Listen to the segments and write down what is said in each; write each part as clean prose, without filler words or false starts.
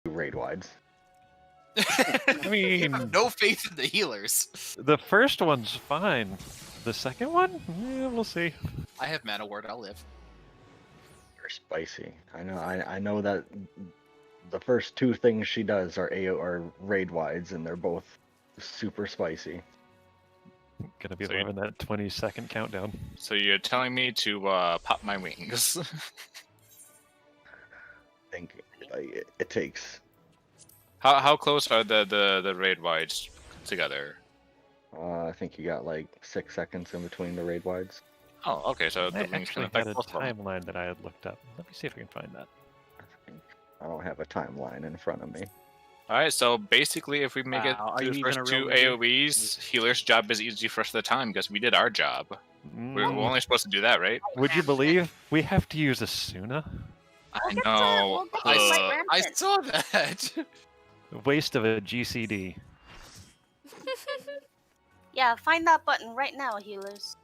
raid wides. I mean, no faith in the healers. the first one's fine. The second one? Yeah, we'll see. I have mana ward. I'll live. They're spicy. I know that the first two things she does are raid wides, and they're both super spicy. Gonna be So you- loving that 20-second countdown. So you're telling me to pop my wings? I think it takes. How close are the raid wides together? I think you got like 6 seconds in between the raid wides. Oh, okay. So the I wings can actually affect had a both of them. timeline that I had looked up. Let me see if I can find that. I don't have a timeline in front of me. All right. So basically, if we make it Wow, are to you the even first a two real leader? AOE's, healer's job is easy for us of the time because we did our job. We're only supposed to do that, right? Would you believe we have to use Asuna? I get to- know. we'll get to I, Light s- I Rampant. saw that. Waste of a GCD. Yeah, find that button right now, healers.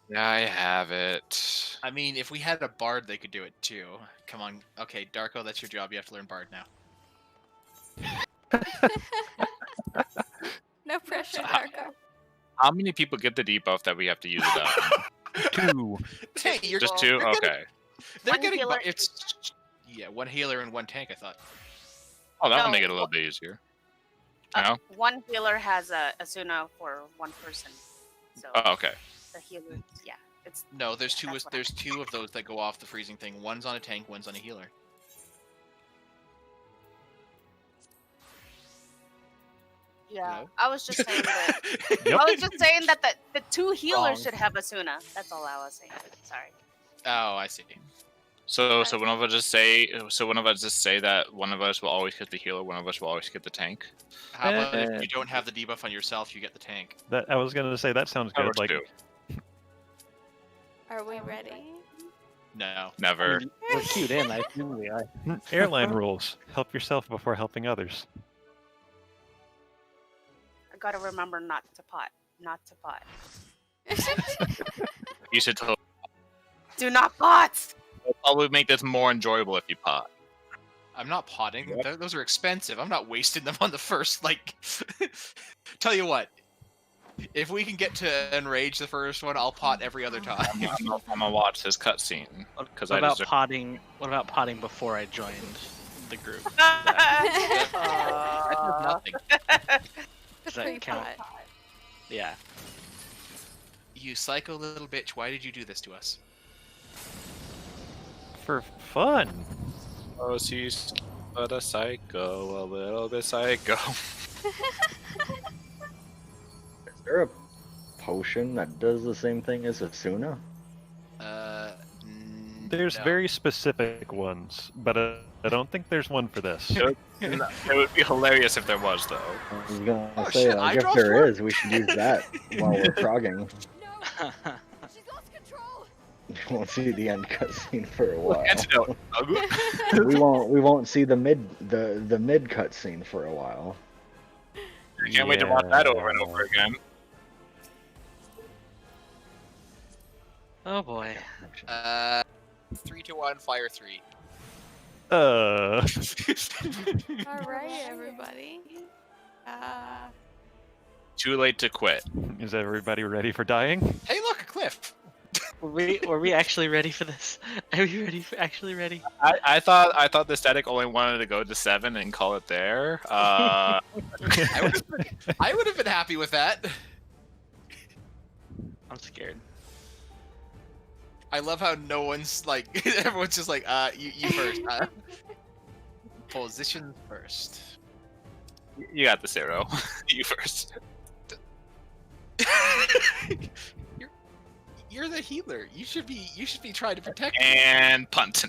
Yeah, I have it. I mean, if we had a bard, they could do it too. Come on. Okay, Darko, that's your job. You have to learn bard now. No pressure, How- Darko. How many people get the debuff that we have to use it on? 2. Hey, you're Just 2? they're getting- Okay. They're One getting. healer. It's yeah, one healer and one tank. I thought. Oh, that'll No. make it a little bit easier. Uh, No? One healer has a Asuna for one person. So Oh, okay. the healer, yeah, it's No, there's two. That's what There's two of those that go off the freezing thing. One's on a tank. One's on a healer. yeah. Hello? I was just saying that. Yep. I was just saying that the two healers Wrong. should have Asuna. That's all I was saying. Sorry. Oh, I see. So one of us just say that one of us will always get the healer, one of us will always get the tank. How about Eh. if you don't have the debuff on yourself, you get the tank? That I was gonna say that sounds That good. works Like too. Are we ready? No. Never. We're queued in. I assume we are. airline rules: help yourself before helping others. I gotta remember not to pot. Not to pot. You should totally Do not pot. probably make this more enjoyable if you pot. I'm not potting. Those are expensive. I'm not wasting them on the first, like... Tell you what. If we can get to Enrage the first one, I'll pot every other time. I'm gonna watch this cutscene because What I about deserve. potting? What about potting before I joined the group? That does nothing. Does that count? Pre-pot. Yeah. You psycho little bitch, why did you do this to us? For fun. Oh, she's but a psycho, a little bit psycho. Is there a potion that does the same thing as Asuna? There's no. very specific ones, but I don't think there's one for this. It would be hilarious if there was, though. I was gonna Oh, say, shit, like, if eyedrops there work? is, we should use that while we're frogging. No, she's lost control. We won't see the end cutscene for a while. Antidote. we won't see the mid cutscene for a while. I can't wait to watch that over and over again. Oh boy. 3-1, fire 3. All right, everybody. Too late to quit. Is everybody ready for dying? Hey, look, a cliff. Were we actually ready for this? Are we ready? Actually ready? I thought the static only wanted to go to 7 and call it there. I would have been happy with that. I'm scared. I love how no one's like, everyone's just like, you first. Position first. You got this, Arrow. You first. You're the healer. You should be trying to protect me. And punt.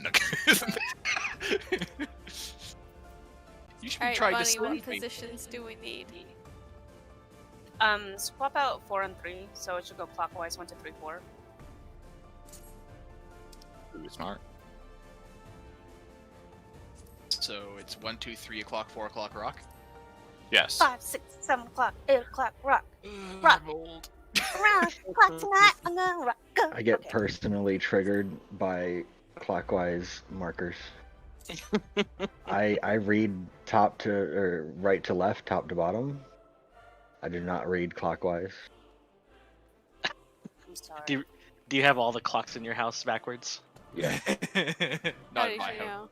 You should All be right, trying to Bunny, what save me. positions do we need? Swap out 4 and 3, so it should go clockwise 1, 2, 3, 4. Really smart. So it's 1, 2, 3 o'clock, 4 o'clock rock. Yes. 5, 6, 7 o'clock, 8 o'clock, rock. I'm old. Around clock tonight, I'm gonna rock. Go. I get Okay. personally triggered by clockwise markers. I read top to or right to left, top to bottom. I do not read clockwise. I'm sorry. Do you have all the clocks in your house backwards? Yeah. How Not did in my you house.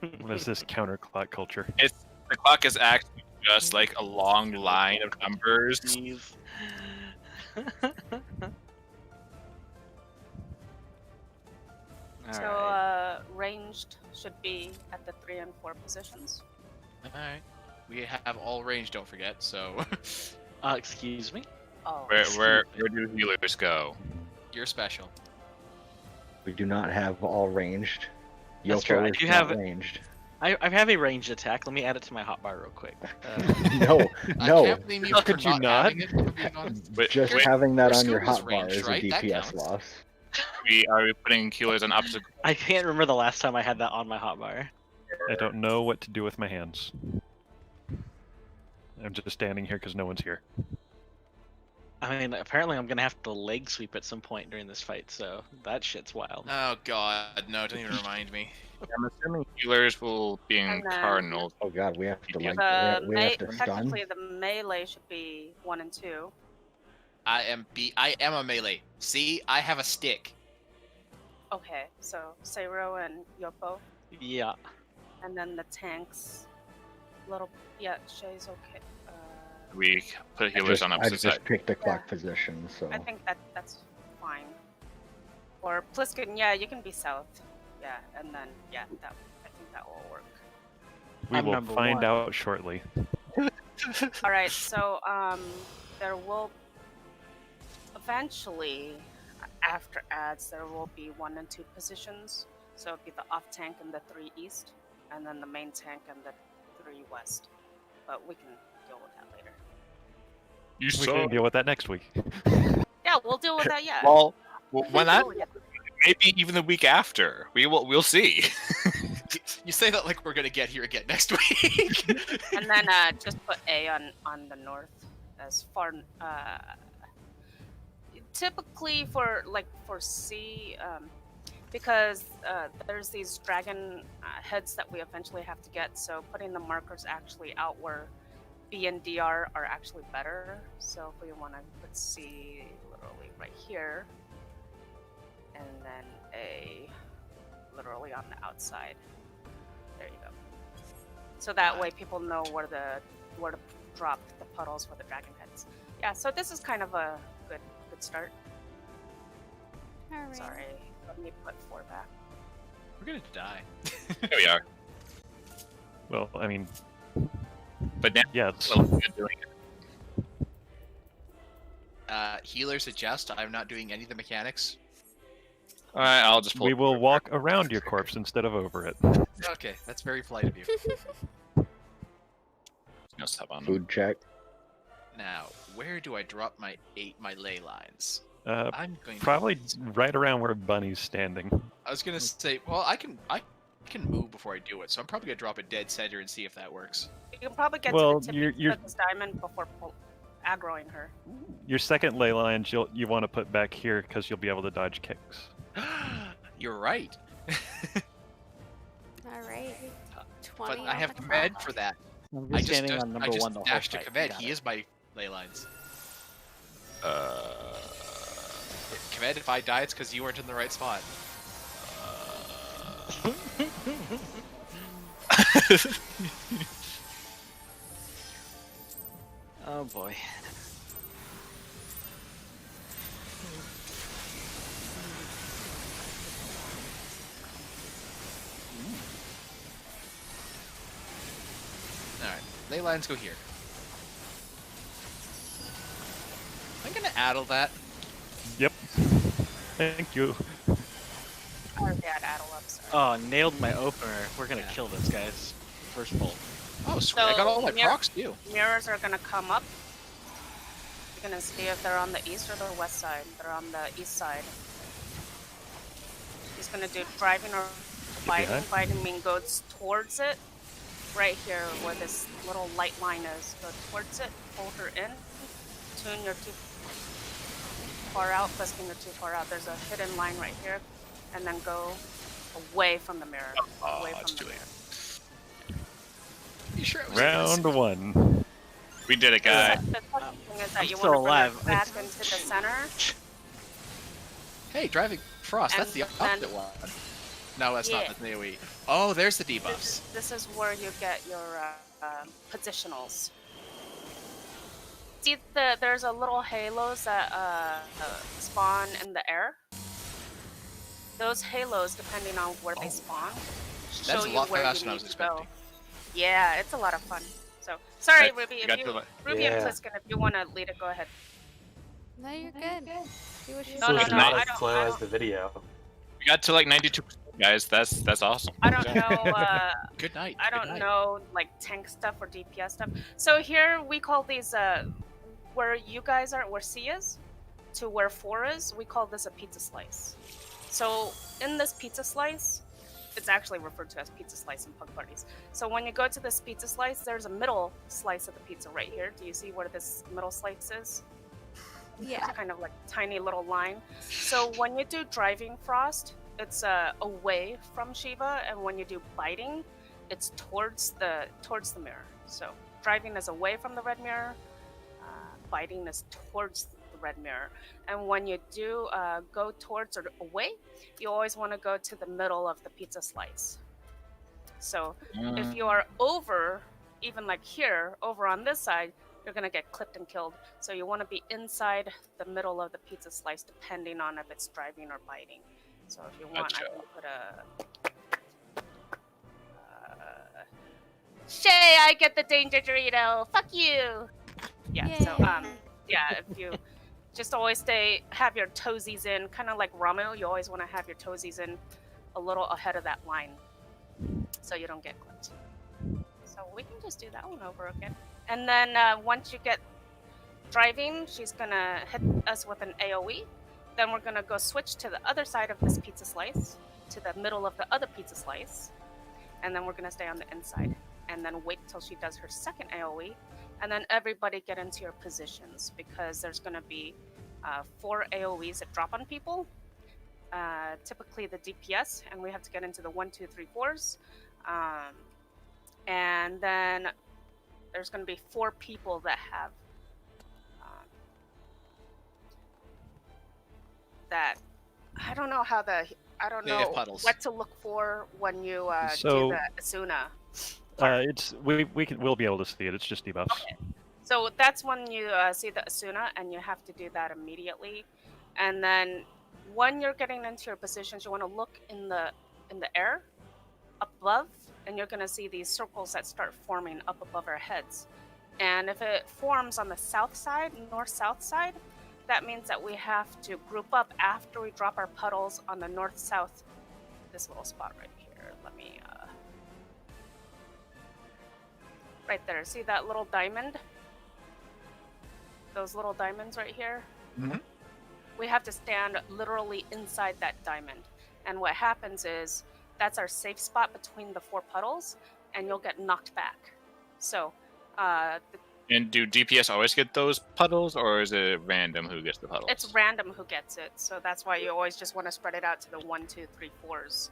know? What is this counterclock culture? The clock is actually just like a long line of numbers. Jeez. So Alright. ranged should be at the 3 and 4 positions. Alright. We have all range, don't forget, so Excuse me? Oh. Where do healers go? you're special. We do not have all ranged. That's true, I Yoko is do not have- ranged. I have a ranged attack. Let me add it to my hotbar real quick. No, I no. can't blame you How for could you not not? having it, if I'm being honest. Wait, Just wait, having that your on your skill was hotbar ranged, is a right? That DPS counts. loss. are we putting healers on opposite? I can't remember the last time I had that on my hotbar. I don't know what to do with my hands. I'm just standing here because no one's here. I mean, apparently I'm gonna have to leg sweep at some point during this fight, so that shit's wild. Oh god, no, don't even remind me. I'm assuming healers will be in And then- cardinals. Oh god, we have to like The we have to stun. technically the melee should be 1 and 2. I am a melee. See, I have a stick. Okay, so Seiro and Yoko, Yeah. and then the tanks. Shay's okay. We put I healers just, on I opposite just side. picked the clock position, so I think that's fine. Or Pliskin, yeah, you can be south. Yeah, and then I think that will work. We I'm will number find one. out shortly. All right, so there will eventually, after ads, there will be 1 and 2 positions. So it'll be the off tank and the 3 east, and then the main tank and the 3 west. But we can deal with that later. You We saw. can deal with that next week. Yeah, we'll deal with that. Yeah. Well, when that We'll get- maybe even the week after. We'll see. You say that like we're gonna get here again next week. and then just put A on the north as far. Typically for C, because there's these dragon heads that we eventually have to get. So putting the markers actually out where B and D are actually better. So if we want to put C literally right here, and then A literally on the outside. There you go. So that way people know where to drop the puddles for the dragon heads. Yeah, so this is kind of a good start. Alright. Sorry, let me put 4 back. We're gonna die. There we are. Well, I mean, But now, yes. well, we're doing it. Healers adjust. I'm not doing any of the mechanics. All right, I'll just pull. We will walk around your corpse instead of over it. Okay, that's very polite of you. No, stop on. food check. Now, where do I drop my ley lines? Uh, I'm going probably to... right around where Bunny's standing. I was gonna say, well, I can move before I do it, so I'm probably gonna drop a dead center and see if that works. You can probably get Well, to the you're- tip of this diamond before aggroing her. Your second ley lines you want to put back here because you'll be able to dodge kicks. You're right. Alright. 20 But I on have the Kaved clock. for that. I'm I just just standing on number 1 the whole dashed to fight. Kaved. Got He it. is my ley lines. Kaved, if I die, it's because you weren't in the right spot. Oh boy. Alright, ley lines go here. I'm gonna addle that. Yep. Thank you. I already had Addle up, sorry. Oh, nailed my opener. We're gonna Yeah. kill this, guys. First bolt. Oh, sweet. I got all my So, yeah. procs too. Mirrors are gonna come up. You're gonna see if they're on the east or the west side. They're on the east side. He's gonna do driving or biting. behind. Biting mean goes towards it. Right here where this little light line is. Go towards it, hold her in. Tune, you're too far out. Fusking, you're too far out. There's a hidden line right here. And then go away from the mirror. Oh, Away it's from the too late. mirror. You sure it was Round one. We did it, guy. The second thing is that I'm you still want to bring alive. it back into the center. Hey, driving frost. That's the And then- opposite one. No, that's not. Yeah. That's an AoE. Oh, there's the debuffs. This is where you get your positionals. See, there's a little halos that spawn in the air. Those halos, depending on where they spawn, show That's a you lot where faster you than I need was to go. expecting. Yeah, it's a lot of fun. So, sorry, I Ruby. got If to you, the- Ruby and Yeah. Pliskin, if you want to lead it, go ahead. No, you're good. See what she's No, So no, it's no, not I as don't- slow I as don't- the video. We got to like 92%, guys. That's awesome. I don't know. Good night. I good don't night. know like tank stuff or DPS stuff. So here we call these where you guys are, where C is, to where 4 is. We call this a pizza slice. So in this pizza slice, it's actually referred to as pizza slice in punk parties. So when you go to this pizza slice, there's a middle slice of the pizza right here. Do you see where this middle slice is? Yeah. It's kind of like tiny little line. So when you do driving frost, it's away from Shiva, and when you do biting, it's towards the mirror. So driving is away from the red mirror, biting is towards the red mirror. And when you do go towards or away, you always want to go to the middle of the pizza slice. So if you are over, even like here, over on this side, you're gonna get clipped and killed. So you want to be inside the middle of the pizza slice, depending on if it's driving or biting. So if you want, I Gotcha. can put a. Shay, I get the danger Dorito. Fuck you. Yeah. So yeah, if you just always have your toesies in, kind of like Ramu. You always want to have your toesies in a little ahead of that line, so you don't get clipped. So we can just do that one over again. And then once you get driving, she's gonna hit us with an AoE. Then we're gonna go switch to the other side of this pizza slice, to the middle of the other pizza slice, and then we're gonna stay on the inside. And then wait till she does her second AoE, and then everybody get into your positions, because there's gonna be 4 AoEs that drop on people. Typically the DPS, and we have to get into the 1, 2, 3, 4s. And then there's going to be 4 people that have that. I don't know how I don't They have know puddles. what to look for when you So- do the Asuna. We'll be able to see it. It's just debuffs. Okay. So that's when you see the Asuna, and you have to do that immediately. And then when you're getting into your positions, you want to look in the air above, and you're going to see these circles that start forming up above our heads. And if it forms on the south side, north-south side, that means that we have to group up after we drop our puddles on the north-south, this little spot right here. Let me, right there. See that little diamond? Those little diamonds right here? Mhm. We have to stand literally inside that diamond. And what happens is, that's our safe spot between the 4 puddles, and you'll get knocked back. So, And do DPS always get those puddles, or is it random who gets the puddles? it's random who gets it. So that's why you always just want to spread it out to the 1, 2, 3, 4s.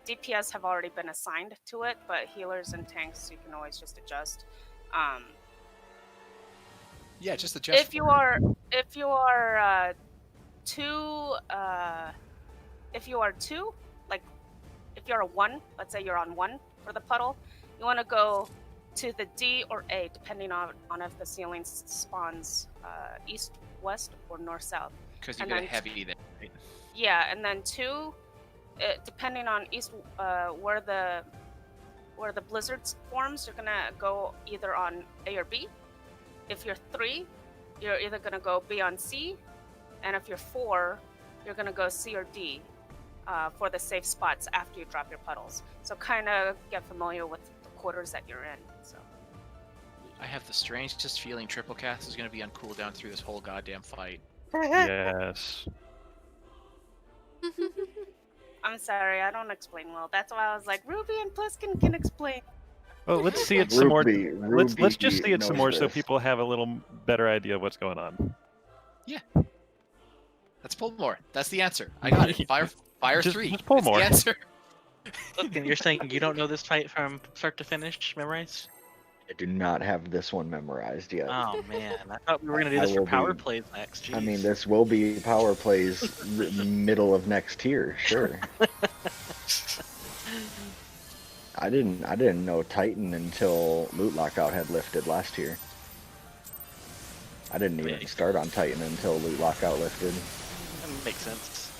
DPS have already been assigned to it, but healers and tanks, you can always just adjust. Yeah, just the gesture. If you are two, like if you're a 1, let's say you're on 1 for the puddle, you want to go to the D or A, depending on if the ceiling spawns east, west, or north, south. Because you and get a then- heavy there. Right? Yeah, and then 2, depending on east, where the blizzard forms, you're gonna go either on A or B. If you're 3, you're either gonna go B on C, and if you're 4, you're gonna go C or D for the safe spots after you drop your puddles. So kind of get familiar with the quarters that you're in. So I have the strangest feeling triple cast is going to be on cooldown through this whole goddamn fight. Yes. I'm sorry, I don't explain well. That's why I was like, Ruby and Pliskin can explain. Well, let's see it some more. Ruby Let's just see it some knows more so this. people have a little better idea of what's going on. Let's pull more. That's the answer. I got it. Fire Just 3. pull It's more. the answer. Look, and you're saying you don't know this fight from start to finish, memorized? I do not have this one memorized yet. Oh man, I thought we were gonna do I this for will power be- plays next. Jeez. I mean, this will be power plays middle of next tier, sure. I didn't know Titan until Loot Lockout had lifted last year. I didn't even Wait. start on Titan until Loot Lockout lifted. That makes sense.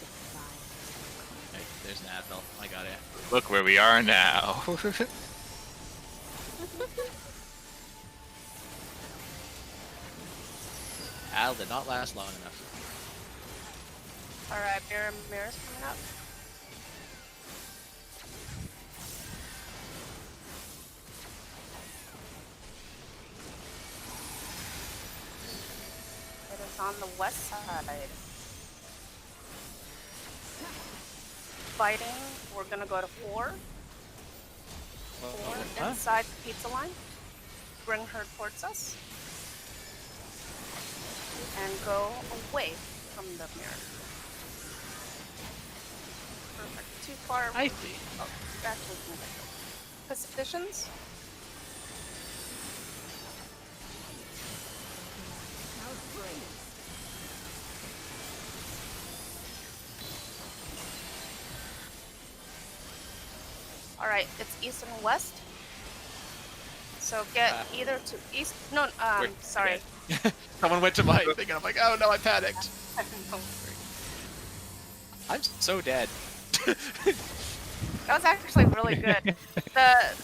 Hey, there's an Advil. I got it. Look where we are now. Al did not last long enough. Alright, mirror's coming up. It is on the west side. Fighting, we're gonna go to 4. 4 Huh? inside the pizza line. Bring her towards us. And go away from the mirror. Perfect. Too far. I see. Oh, actually, can get those. Positions. All right, it's east and west. So get either to east. No, Wait, sorry. Someone went to my thing and I'm like, oh no, I panicked. I'm so dead. That was actually really good. The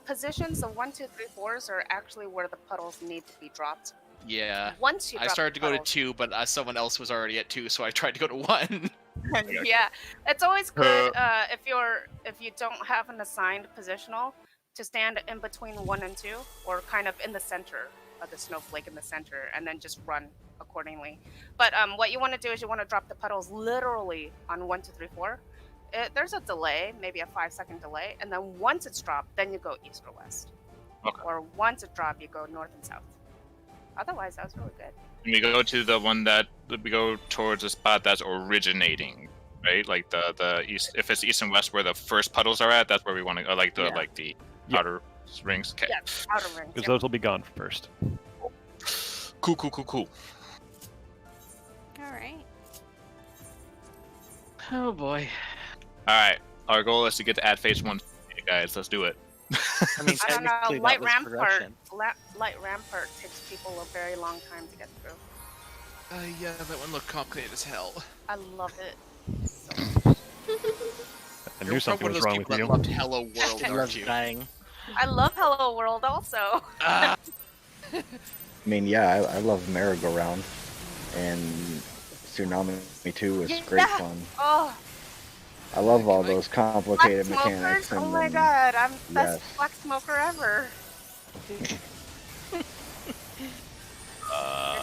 positions, the 1, 2, 3, 4s are actually where the puddles need to be dropped. Yeah. Once you I drop started the to go to puddles- 2, but someone else was already at 2, so I tried to go to 1. Yeah, it's always good if you don't have an assigned positional to stand in between 1 and 2, or kind of in the center of the snowflake in the center, and then just run accordingly. But what you want to do is you want to drop the puddles literally on 1, 2, 3, 4. There's a delay, maybe a 5-second delay, and then once it's dropped, then you go east or west. Okay. Or once it's dropped, you go north and south. Otherwise, that was really good. And we go to the one that we go towards the spot that's originating, right? Like the east. If it's east and west where the first puddles are at, that's where we want to go. Like the Yeah. Yeah. outer rings. Okay. Yeah, outer rings. Because Yep. those will be gone first. Cool. All right. Oh boy. All right. Our goal is to get to at phase 1, guys. Let's do it. I mean, I don't know. technically that Light was rampart. progression. Light rampart takes people a very long time to get through. Yeah, that one looked complicated as hell. I love it. I You're knew something one of was those wrong people with you. that loved Hello World, I aren't love you? dying. I love Hello World also. Ah, I mean, yeah, I love Merry-Go-Round, and Tsunami 2 was great Yeah. fun. Oh, I love all Black those complicated black mechanics. smokers. Oh And my then, god, I'm best yes. black smoker ever. You're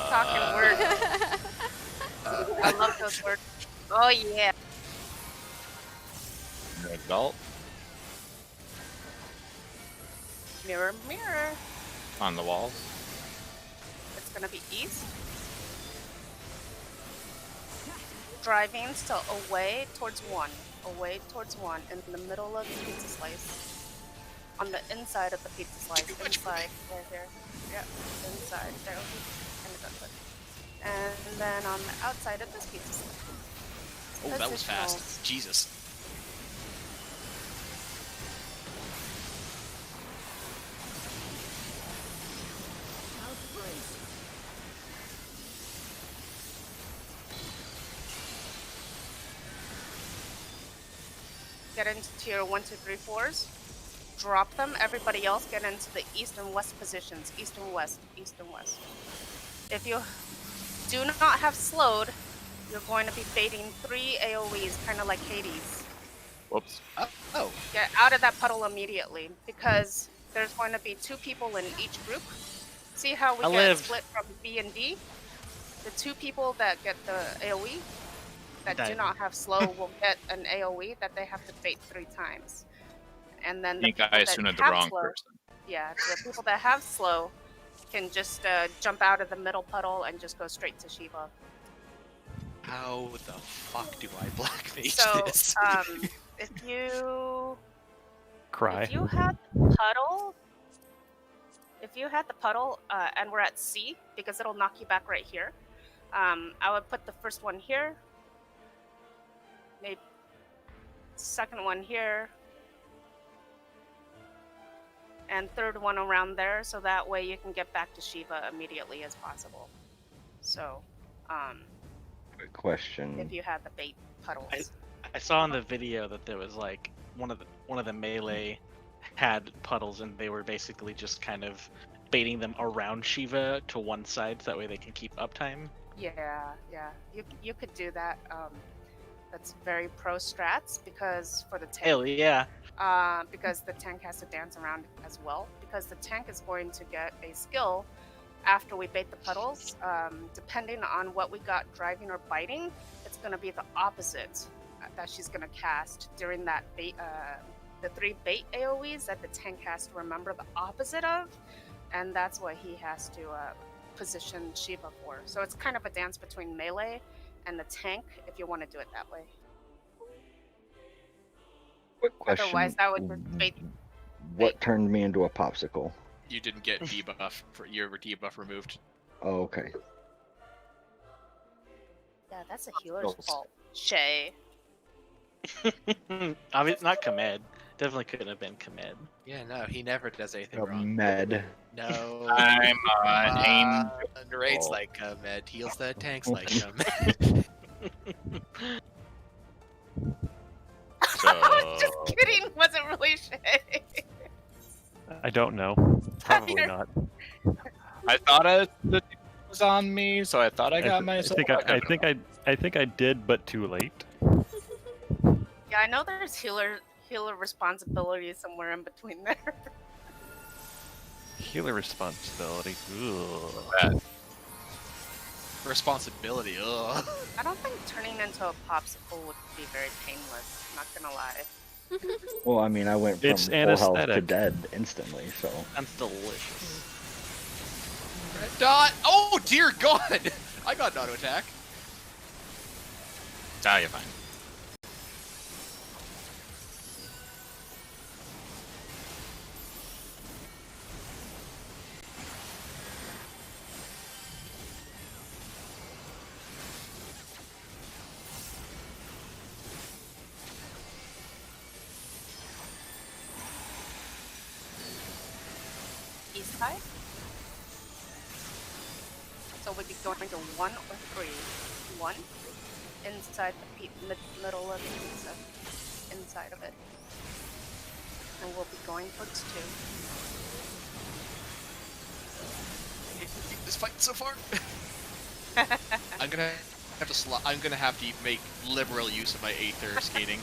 talking words. I love those words. Oh yeah. Adult Mirror, mirror. on the walls. It's gonna be east. Driving still away towards 1. Away towards 1 in the middle of the pizza slice. On the inside of the pizza slice. Inside. Right here. Yep. Inside. There. And it does it. And then on the outside of this pizza slice. oh, that was fast. Positionals. Jesus. Get into tier 1, 2, 3, 4s. Drop them. Everybody else get into the east and west positions. East and west. East and west. If you do not have slowed, you're going to be baiting 3 AoEs, kind of like Hades. Whoops. Oh. Get out of that puddle immediately, because there's going to be 2 people in each group. See how we I get lived. split from B and D? The 2 people that get the AoE that do Died. not have slow will get an AoE that they have to bait 3 times. And then I the think people I that assumed the have wrong slow, person. yeah, the people that have slow can just jump out of the middle puddle and just go straight to Shiva. How the fuck do I blackface So, this? if you Cry. if you had the puddle, and we're at C, because it'll knock you back right here. I would put the first one here, maybe second one here, and third one around there, so that way you can get back to Shiva immediately as possible. So, Good question. if you had the bait puddles. I saw in the video that there was like one of the melee had puddles, and they were basically just kind of baiting them around Shiva to one side, so that way they can keep uptime. Yeah, you could do that. That's very pro strats, because for the tank, Hell yeah! because the tank has to dance around as well. Because the tank is going to get a skill after we bait the puddles. Depending on what we got driving or biting, it's going to be the opposite that she's going to cast during that bait. The 3 bait AoEs that the tank has to remember the opposite of, and that's what he has to position Shiva for. So it's kind of a dance between melee and the tank, if you want to do it that way. Quick question. Otherwise, that would just bait. What turned me into a popsicle? You didn't get debuff for your debuff removed. Oh, okay. Yeah, that's a healer's fault. Shay. Obviously not Kamed. Definitely couldn't have been Kamed. Yeah, no, he never does anything A wrong. med. No. I'm aim. Narrates Oh. like a med, heals the tanks like a med. Just kidding. Wasn't really Shay. I don't know. Probably You're- not. I thought the was on me, so I thought I got I myself. think I did, but too late. Yeah, I know there's healer responsibility somewhere in between there. Healer responsibility. Ugh. Responsibility, ugh. I don't think turning into a popsicle would be very painless. Not gonna lie. Well, I mean, I went from It's full health to anesthetic. dead instantly, so. That's delicious. Red dot! Oh dear god! I got an auto attack. Ah, you're fine. East side. So we'd be going to 1 or 3. 1 inside the middle of the pizza, inside of it, and we'll be going towards 2. This fight so far. I'm gonna have to make liberal use of my Aether skating.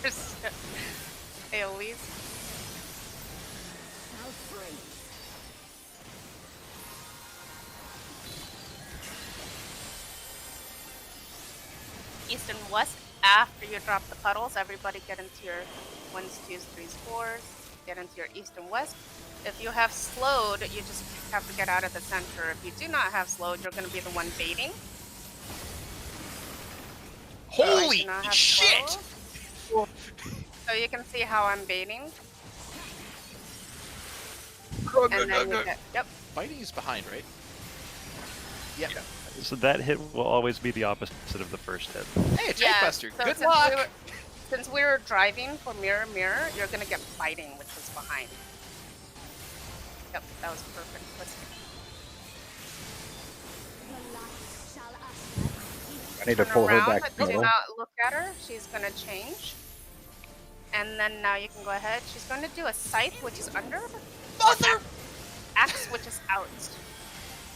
There's AoEs. East and west. After you drop the puddles, everybody get into your 1s, 2s, 3s, 4s. Get into your east and west. If you have slowed, you just have to get out of the center. If you do not have slowed, you're going to be the one baiting. Holy do not have shit! slow. So you can see how I'm baiting. And then you get, yep. Fighting is behind, right? Yep. So that hit will always be the opposite of the first hit. Hey, Tank Yeah, Buster, so good since luck! Since we were driving for mirror, you're going to get fighting, which is behind. Yep, that was perfect. I need to Turn pull her around, back. but do middle. not look at her. She's going to change. And then now you can go ahead. She's going to do a scythe, which is under. Mother! Axe, which is out.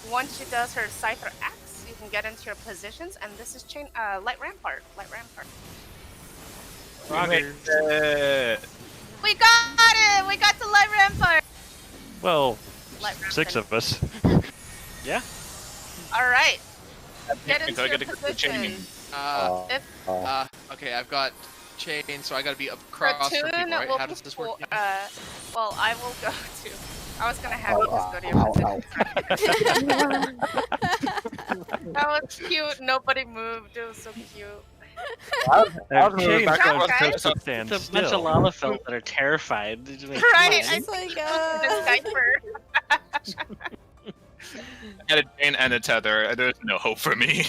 Once she does her scythe or axe, you can get into your positions, and this is light rampart. Light rampart. We got it! We got to light rampart! Well, Light 6 rampart. of us. Yeah. Alright. Get I into gotta your get the position. chain. Okay, I've got chain, so I gotta be across from Platoon people, right? will How does this work? well, I will go to. I was gonna have you just go to your position. That was cute. Nobody moved. It was so cute. Chain back are on. supposed to stand It's a bunch of still. Lalafels that are terrified. Right, It's like, Decipher. I had a chain and a tether. There's no hope for me.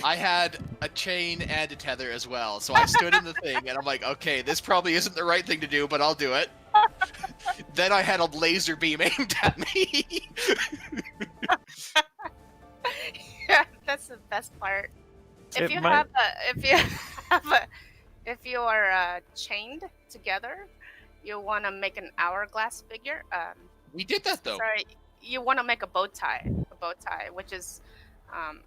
I had a chain and a tether as well, so I stood in the thing, and I'm like, okay, this probably isn't the right thing to do, but I'll do it. Then I had a laser beam aimed at me. Yeah, that's the best part. If It you might- if you are chained together, you want to make an hourglass figure. We did that though. Sorry, you want to make a bow tie, which is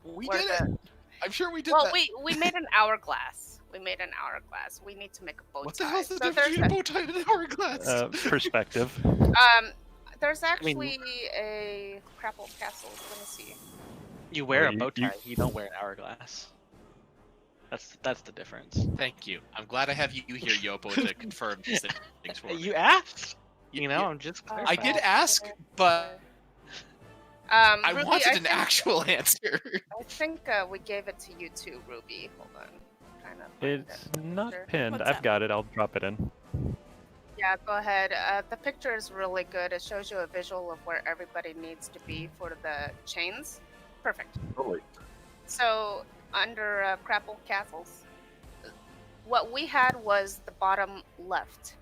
We where did the- it. I'm sure we did Well, that. we made an hourglass. We made an hourglass. We need to make a bow tie. What the hell's the So difference there's between a bow tie and an hourglass? Perspective. there's actually a Crapple Castle. Let me see. You wear Well, a you- bow you- tie, you don't wear an hourglass. That's the difference. Thank you. I'm glad I have you here, Yopo, to confirm these things for me. You asked. You know, Yeah. I'm just. I I clarifying. did ask, but I Ruby, wanted an think, actual answer. I think we gave it to you too, Ruby. Hold on. I'm trying to find It's it. not Sure. pinned. What's I've up? got it. I'll drop it in. Yeah, go ahead. The picture is really good. It shows you a visual of where everybody needs to be for the chains. Perfect. Totally. So under Crapple Castles, what we had was the bottom left.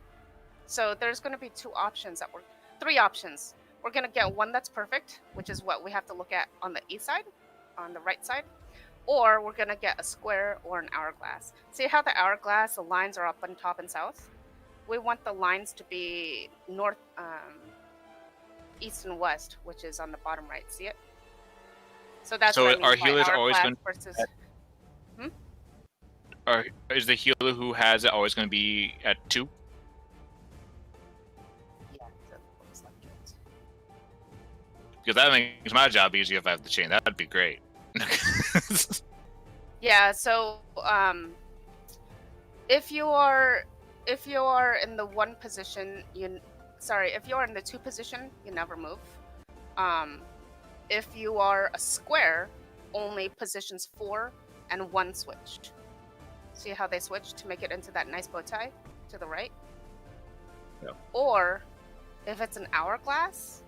So there's going to be three options. We're going to get one that's perfect, which is what we have to look at on the east side, on the right side, or we're going to get a square or an hourglass. See how the hourglass, the lines are up on top and south? We want the lines to be north, east and west, which is on the bottom right. See it? So that's So what I mean are by healers always hourglass gonna- versus... Or is the healer who has it always going to be at 2? Yeah, that looks like it. Because that makes my job easier if I have the chain. That'd be great. Yeah, so if you are in the one position, if you are in the 2 position, you never move. If you are a square, only positions 4 and 1 switch. See how they switch to make it into that nice bow tie to the right? Yep. Or if it's an hourglass,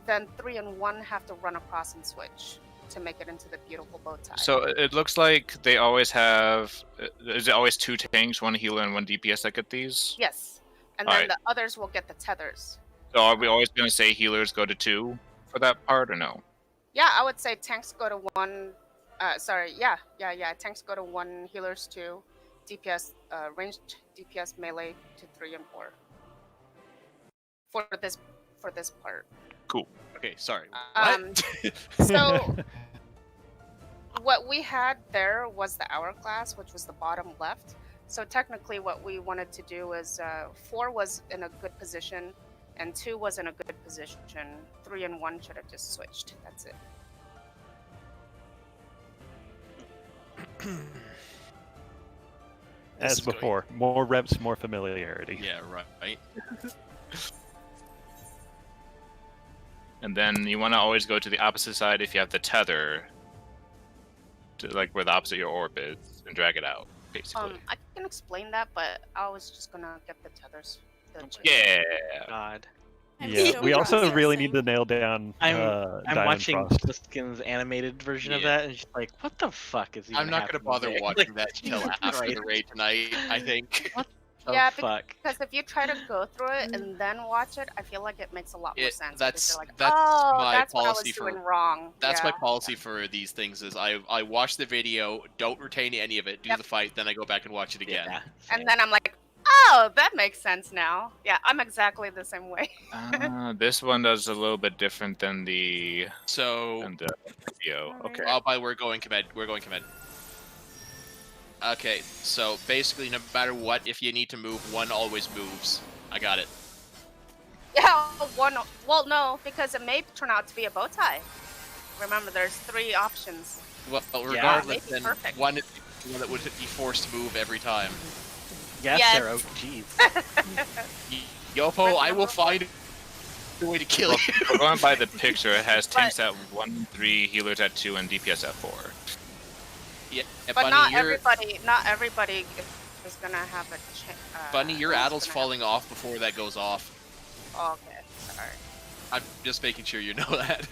then 3 and 1 have to run across and switch to make it into the beautiful bow tie. So it looks like they always have. Is it always 2 tanks, 1 healer, and 1 DPS that get these? Yes. And All then right. the others will get the tethers. So are we always going to say healers go to 2 for that part, or no? Yeah, I would say tanks go to 1. Tanks go to 1, healers 2, DPS, ranged DPS melee to 3 and 4. For this part. Okay, sorry. Um, What? So what we had there was the hourglass, which was the bottom left. So technically, what we wanted to do is 4 was in a good position, and 2 was in a good position. 3 and 1 should have just switched. That's it. This As is going- before, more reps, more familiarity. Yeah, right. And then you want to always go to the opposite side if you have the tether, to like where the opposite of your orb is, and drag it out, basically. I can explain that, but I was just gonna get the tethers. Yeah. God. I'm Yeah, still we also really need to processing. nail down I'm Diamond watching Frost. Pliskin's animated version of Yeah. that, and she's like, "What the fuck is?" I'm even not gonna happening bother there?" watching Like, that till Jesus after the Christ. raid tonight. I think Oh, Yeah, fuck. Because if you try to go through it and then watch it, I feel like it makes a lot more sense. because that's- you're like, that's oh, my that's what I was policy for- doing wrong. that's yeah. my policy for these things. Is I watch the video, don't retain any of it, do Yep. the fight, then I go back and watch it again. Yeah, And same. then I'm like, oh, that makes sense now. Yeah, I'm exactly the same way. This one does a little bit different than the So video. Okay. oh, by we're going commit. We're going commit. Okay, so basically, no matter what, if you need to move, 1 always moves. I got it. Yeah, 1. Well, no, because it may turn out to be a bow tie. Remember, there's 3 options. Well, Yeah. regardless, Maybe then perfect. 1 is the one that would be forced to move every time. Yes, Yes. they're OGs. Yopo, I will find a way to kill you. We're going by the picture. It has But- tanks at 1, 3, healers at 2, and DPS at 4. Yeah, But Bunny, not you're everybody is gonna have a Bunny, your is addle's gonna falling off before that goes off. Oh, okay, sorry. I'm just making sure you know that.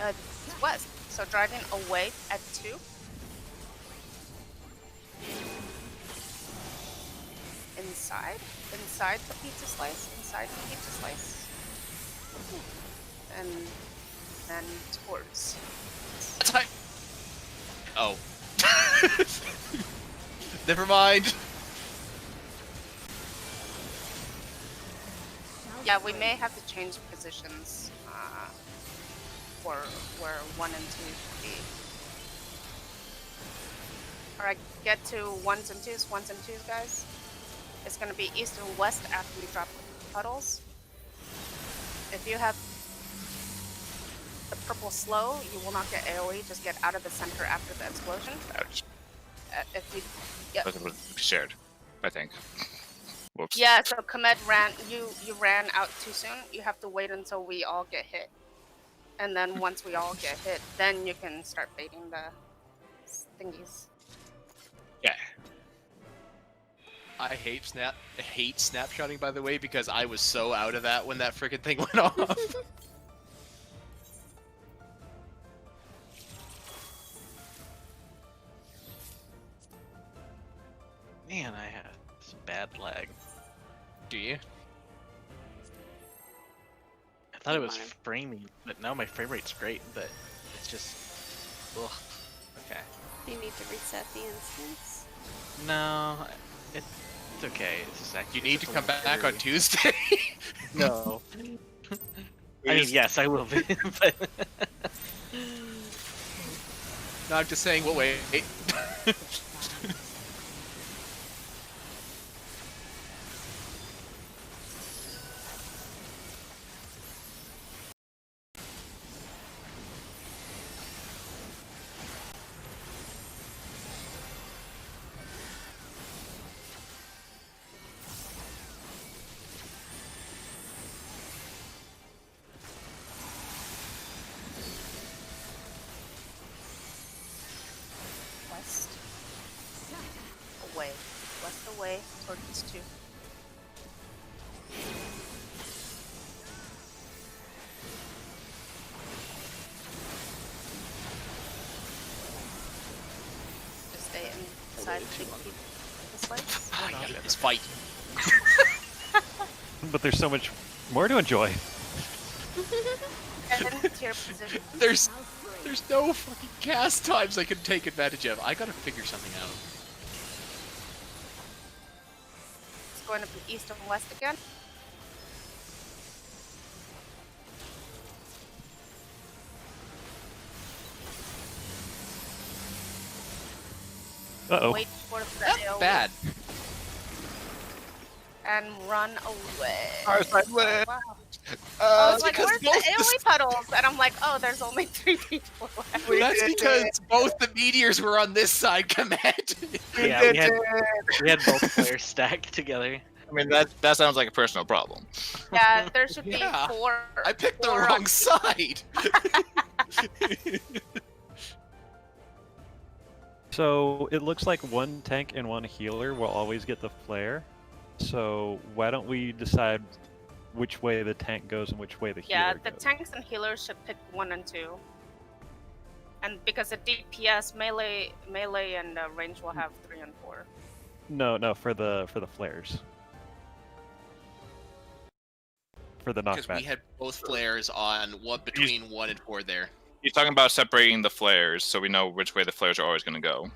It's west. So driving away at 2. Inside the pizza slice, and then towards. That's right. Oh. Never mind. Yeah, we may have to change positions for where 1 and 2 should be. Alright, get to 1s and 2s, guys. It's gonna be east and west after you drop puddles. If you have the purple slow, you will not get AoE, just get out of the center after the explosion. Ouch. If you... Yep. That was shared, I think. Whoops. Yeah, so Komet you ran out too soon. You have to wait until we all get hit. And then once we all get hit, then you can start baiting the thingies. Yeah. I hate snapshotting, by the way, because I was so out of that when that freaking thing went off. Man, I have some bad lag. Do you? I thought it was Mine. framing, but no, my frame rate's great, but it's just... Ugh. Okay. Do you need to reset the instance? No, it's okay. It's just actually You need to just a come little back on blurry. Tuesday. No. I mean, yes, I will be, but... No, I'm just saying, we'll wait. West. Away. West away towards 2. Just stay inside the slice. I hate this fight. But there's so much more to enjoy. And then to your position. There's no fucking cast times I can take advantage of. I gotta figure something out. It's going to be east and west again. Uh-oh. Wait for the That's AoE bad. and run away. Way. Wow. I was like, because where's the both AoE puddles? And I'm like, oh, there's only 3 people left. That's because both the meteors were on this side, Command. Yeah, we had both players stacked together. I mean, that sounds like a personal problem. Yeah, there should be Yeah. 4. I picked the 4 wrong side. So it looks like one tank and one healer will always get the flare. So why don't we decide which way the tank goes and which way the Yeah, healer the goes? tanks and healers should pick 1 and 2. And because the DPS, melee and range will have 3 and 4. No, for the flares. For the Because knockback. we had both flares on between 1 and 4 there. You're talking about separating the flares, so we know which way the flares are always going to go.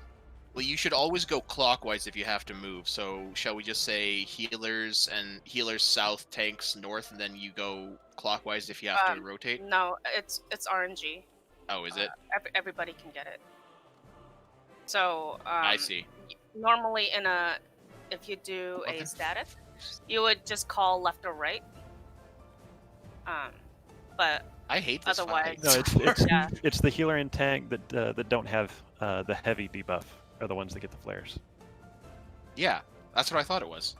Well, you should always go clockwise if you have to move. So shall we just say healers south, tanks north, and then you go clockwise if you have to rotate? No, it's RNG. Oh, is it? Everybody can get it. So I see. Normally if you do Okay. a static, you would just call left or right. But I hate this Otherwise- fight. No, it's Yeah. it's the healer and tank that don't have the heavy debuff are the ones that get the flares. Yeah, that's what I thought it was.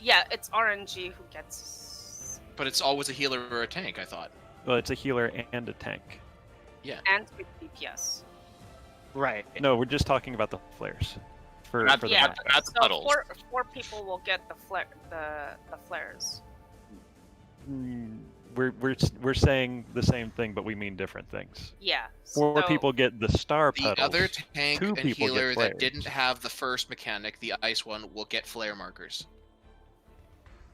yeah, it's RNG who gets But it's always a healer or a tank, I thought. Well, it's a healer and a tank. And with DPS. Right. No, we're just talking about the flares. For the Yeah. map. not the So puddles. four people will get the flares. We're saying the same thing, but we mean different things. Yeah. Four so- people get the star The puddles. other tank Two and people get healer that flares. didn't have the first mechanic, the ice one, will get flare markers.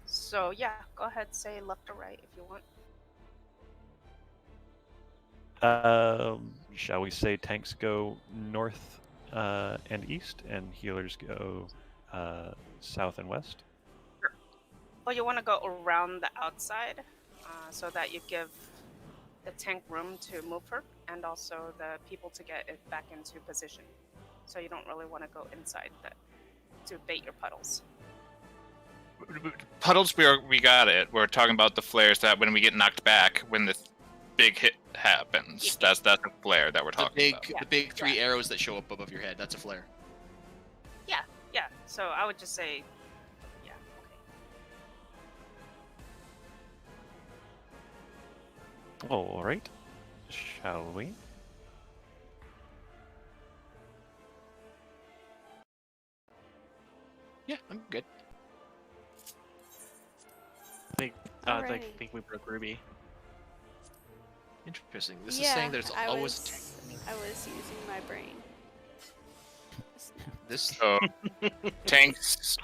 So yeah, go ahead, say left or right if you want. Shall we say tanks go north and east, and healers go south and west? Well, you want to go around the outside, so that you give the tank room to move her, and also the people to get it back into position. So you don't really want to go inside to bait your puddles. Puddles, we got it. We're talking about the flares that when we get knocked back, when the big hit happens. That's the flare that we're talking about. The big three arrows that show up above your head. That's a flare. Yeah. So I would just say, yeah. Okay. All right. Shall we? Yeah, I'm good. I Alrighty. think we broke Ruby. Interesting. This is saying there's always a tank. I was using my brain. This So, tanks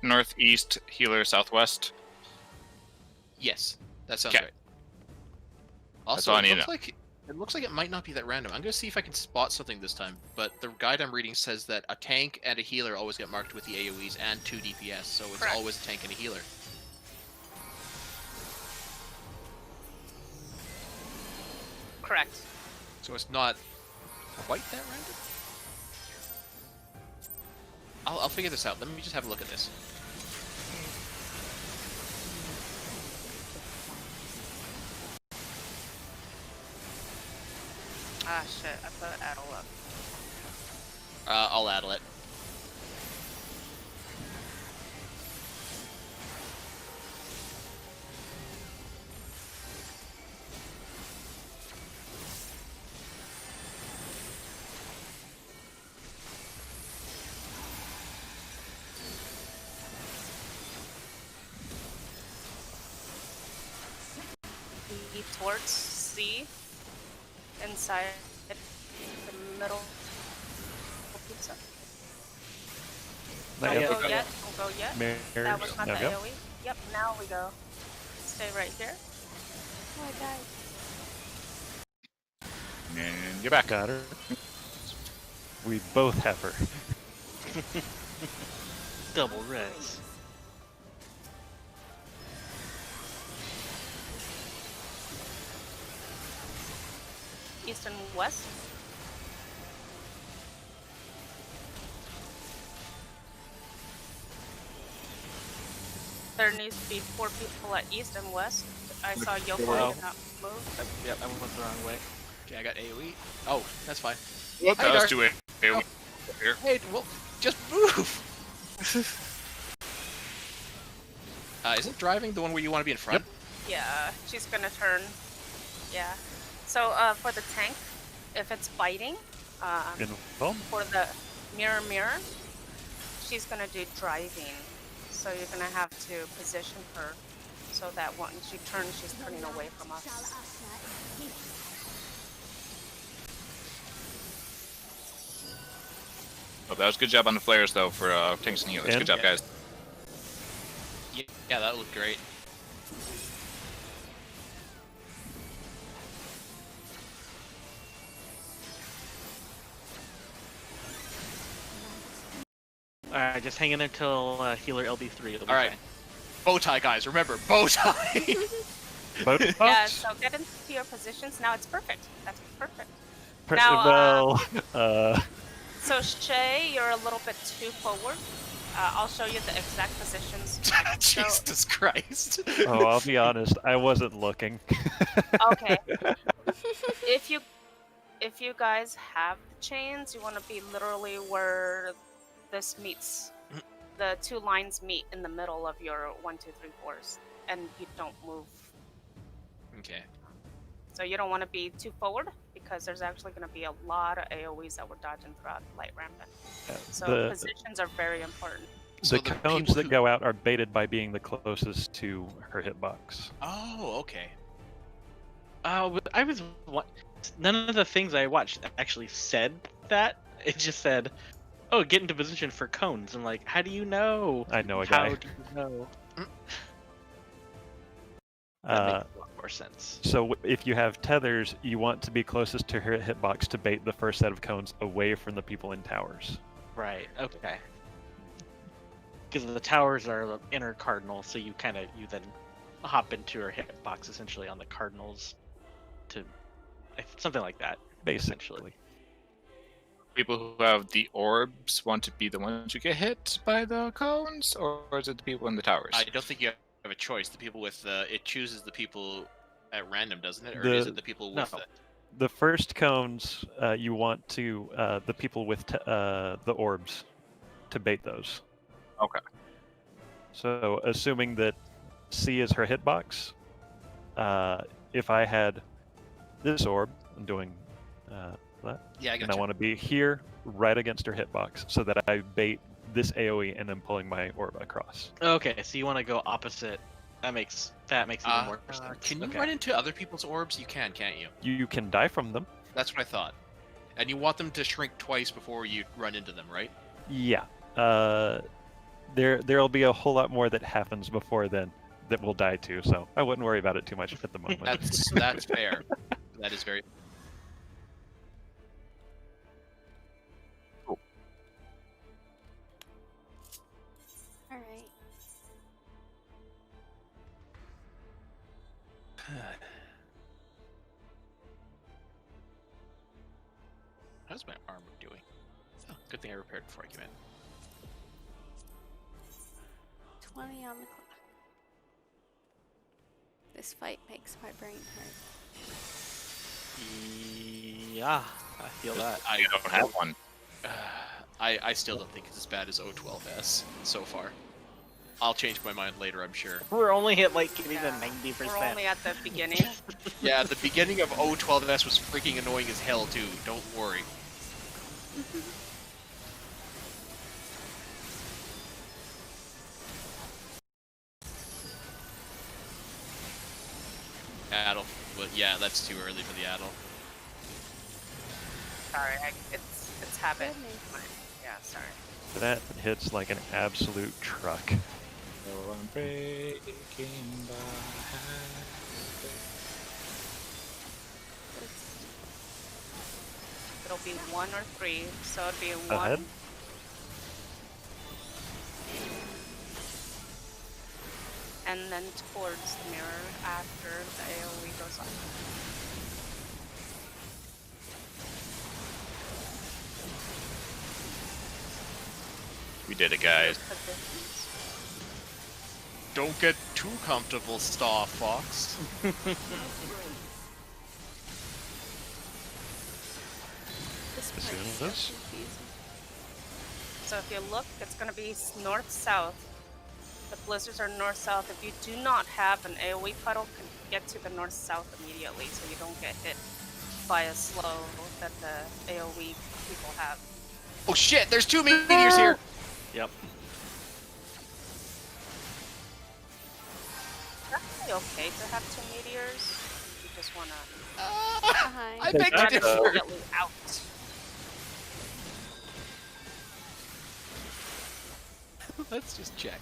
northeast, healer southwest. Yes, that sounds 'Kay. right. Also, all I it need to looks like it might not be that random. I'm gonna see if I can spot something this time. But the guide I'm reading says that a tank and a healer always get marked with the AOE's and 2 DPS, so it's Correct. always a tank and a healer. Correct. So it's not quite that random. I'll figure this out. Let me just have a look at this. Ah, shit. I put Addle up. I'll addle it. Lead towards C. Inside the middle pizza. Not Don't yet. go yet. Don't go yet. Mirrors. That was not Now the go. AoE. Yep, now we go. Stay right here. Oh, I died. And you're back. Got her. We both have her. Double res. East and west. There needs to be 4 people at east and west. I saw Yoko Wow. did not move. Yep, I went the wrong way. Okay, I got AoE. Oh, that's fine. What Hi, does Darth. do it? Here. Hey, well, just move. Isn't driving the one where you want to be in front? Yeah, she's gonna turn. Yeah. So for the tank, if it's biting, Info. for the mirror, she's gonna do driving. So you're gonna have to position her so that when she turns, she's turning away from us. Oh, that was a good job on the flares, though, for tanks and healers. And- Good job, guys. Yeah, that looked great. Alright, just hang in there till healer LB3. It'll be All right. fine. Bow tie, guys. Remember, bow tie. Both Yeah, spots? so get into your positions. Now it's perfect. That's perfect. Per- now, well, So Shay, you're a little bit too forward. I'll show you the exact positions. So, Jesus Christ. oh, I'll be honest, I wasn't looking. okay. If you guys have the chains, you want to be literally where this meets. The 2 lines meet in the middle of your 1, 2, 3, 4s, and you don't move Okay. So you don't want to be too forward because there's actually going to be a lot of AoEs that we're dodging throughout Light Rampant. So the positions are very important. So the the cones people that who- go out are baited by being the closest to her hitbox. Oh, okay. I was none of the things I watched actually said that. It just said, "Oh, get into position for cones." I'm like, how do you know? I know a How guy. do you know? That makes a lot more sense. So if you have tethers, you want to be closest to her hitbox to bait the first set of cones away from the people in towers. Right. Okay. Because the towers are the inner cardinal, so you then hop into her hitbox essentially on the cardinals, to something like that. Basically. People who have the orbs want to be the ones who get hit by the cones, or is it the people in the towers? I don't think you have a choice. The people with it chooses the people at random, doesn't it? Or is it the people with No. The first cones, you want to the people with the orbs to bait those. Okay. So assuming that C is her hitbox, if I had this orb, I'm doing that, Yeah, I and got I want to be here right against her hitbox so that I bait this AoE and I'm pulling my orb across. Okay, so you want to go opposite. That makes even more sense. Can you Okay. run into other people's orbs? You can, can't you? You can die from them. That's what I thought. And you want them to shrink twice before you run into them, right? Yeah. There'll be a whole lot more that happens before then that will die too, so I wouldn't worry about it too much at the moment. That's fair. That is very. All right. How's my armor doing? Oh, good thing I repaired before I came in. 20 on the clock. This fight makes my brain hurt. Yeah, I feel that. I don't have one. I still don't think it's as bad as O12S so far. I'll change my mind later, I'm sure. We're only at like getting to Yeah. 90%. We're only at the beginning. Yeah, the beginning of O12S was freaking annoying as hell too. Don't worry. Addle, but yeah, that's too early for the Addle. Sorry, it's habit. Goodness. Yeah, sorry. That hits like an absolute truck. So I'm breaking by It'll be 1 or 3, so it'll be 1. Ahead. And then towards the mirror after the AoE goes off. We did it, guys. Positions. Don't get too comfortable, Star Fox. This As part's soon as so this. confusing. So if you look, it's going to be north-south. The blizzards are north-south. If you do not have an AoE puddle, can get to the north-south immediately, so you don't get hit by a slow that the AoE people have. Oh shit, there's 2 meteors here! Yep. It's actually okay to have 2 meteors. You just want to Behind. I beg to differ. immediately out. Let's just check.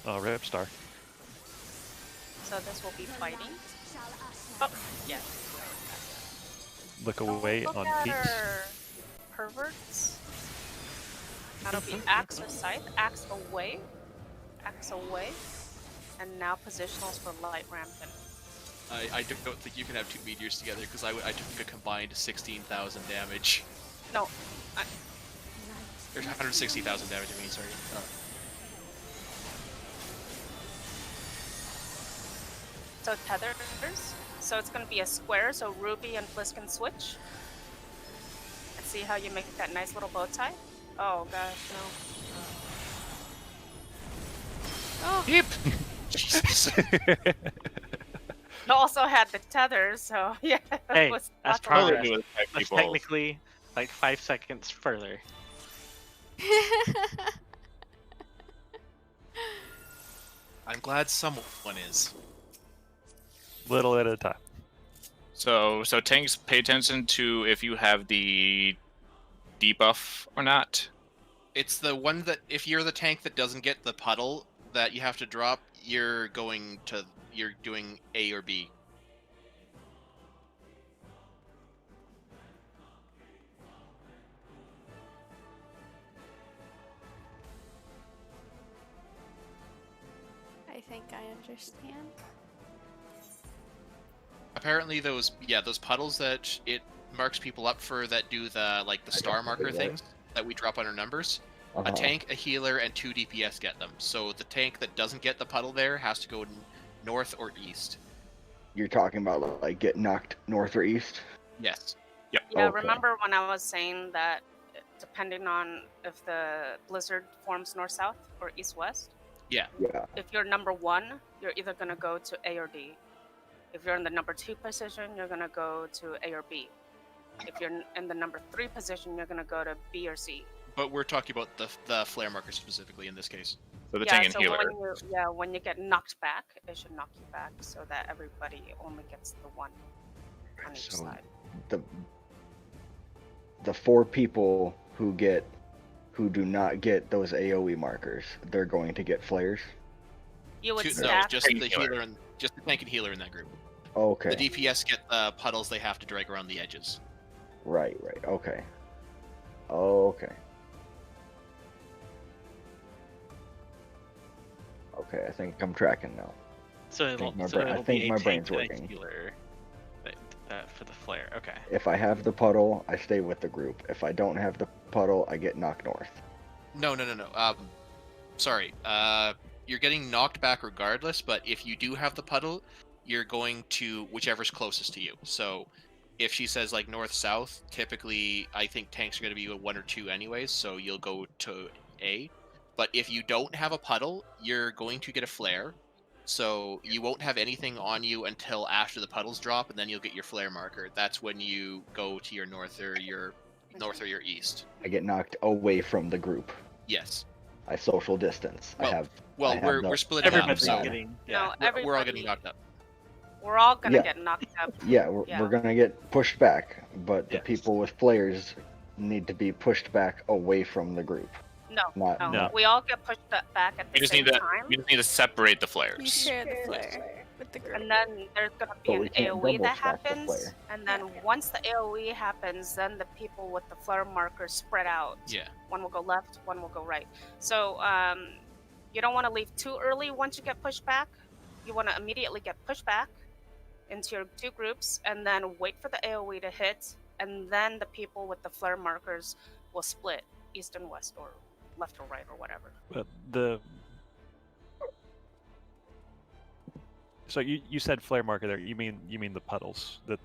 Oh, Rip Star. So this will be fighting. Oh, yeah. Look away Look on at peaks. her perverts. That'll be axe or scythe. Axe away. Axe away. And now positionals for light rampant. I don't think you can have 2 meteors together because I took a combined 16,000 damage. No, I, Or 160,000 damage, I mean, sorry. so tethers. So it's going to be a square, so Ruby and Bliss can switch. And see how you make that nice little bow tie? Oh gosh, no. Oh, Yep. Jesus. You also had the tether, so yeah. it Hey, was that's lots of work. progress. do with tech That's people. technically like 5 seconds further. I'm glad someone is. Little at a time. So tanks, pay attention to if you have the debuff or not. It's the one that if you're the tank that doesn't get the puddle that you have to drop, you're doing A or B. I think I understand. Apparently those puddles that it marks people up for that do the star marker right. things that we drop on our numbers. A tank, a healer, and 2 DPS get them. So the tank that doesn't get the puddle there has to go north or east. You're talking about like get knocked north or east? Yes. Yeah, Okay. remember when I was saying that depending on if the blizzard forms north-south or east-west, Yeah. if you're number 1, you're either going to go to A or D. If you're in the number 2 position, you're going to go to A or B. If you're in the number 3 position, you're going to go to B or C. But we're talking about the flare marker specifically in this case. So the Yeah, tank and so healer. when you get knocked back, it should knock you back so that everybody only gets the one on each So side. the 4 people who do not get those AoE markers, they're going to get flares. You would No, stack. just the Tank and healer and just the tank and healer in that group. Okay. The DPS get the puddles they have to drag around the edges. Right. Okay. Okay. Okay, I think I'm tracking now. So it'll, my so bra- I it'll think be my a brain's tank and a working. healer for the flare. Okay. If I have the puddle, I stay with the group. If I don't have the puddle, I get knocked north. No. Sorry. You're getting knocked back regardless, but if you do have the puddle, you're going to whichever's closest to you. So if she says like north-south, typically I think tanks are going to be a 1 or 2 anyways, so you'll go to A. But if you don't have a puddle, you're going to get a flare. So you won't have anything on you until after the puddles drop, and then you'll get your flare marker. That's when you go to your north or your east. I get knocked away from the group. Yes. I social distance. Well, we're splitting up, Everybody's so getting. No, Yeah. we're all getting knocked up. We're all gonna Yeah. get knocked up. Yeah, we're gonna get pushed back, but the Yes. people with flares need to be pushed back away from the group. No, Not No. we all get pushed back at You the just same need to time, you just need to separate the You flares. share the flare with the group. and then there's gonna be But an we can't AOE double that stack the happens, flare. and then once the AOE happens, then the people with the flare markers spread out. Yeah. One will go left, one will go right. So you don't want to leave too early once you get pushed back. You want to immediately get pushed back into your 2 groups, and then wait for the AOE to hit, and then the people with the flare markers will split east and west, or left or right, or whatever. But so you said flare marker there. You mean the puddles, the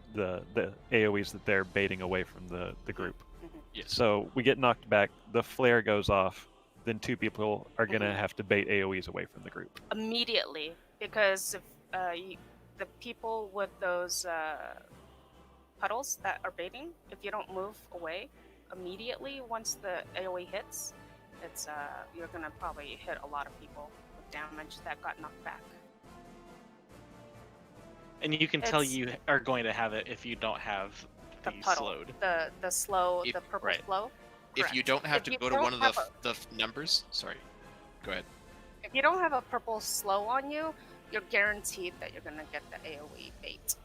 AoEs that they're baiting away from the group. Yes. So we get knocked back. The flare goes off. Then 2 people are gonna have to bait AoEs away from the group. Immediately, because if the people with those puddles that are baiting, if you don't move away immediately once the AOE hits, it's you're gonna probably hit a lot of people with damage that got knocked back. And you can tell It's- you are going to have it if you don't have The the puddle, slowed. the slow, If- the purple right. slow. If you Correct. don't have If to you go to don't one of have the numbers, sorry. Go ahead. If you don't have a purple slow on you, you're guaranteed that you're gonna get the AOE bait.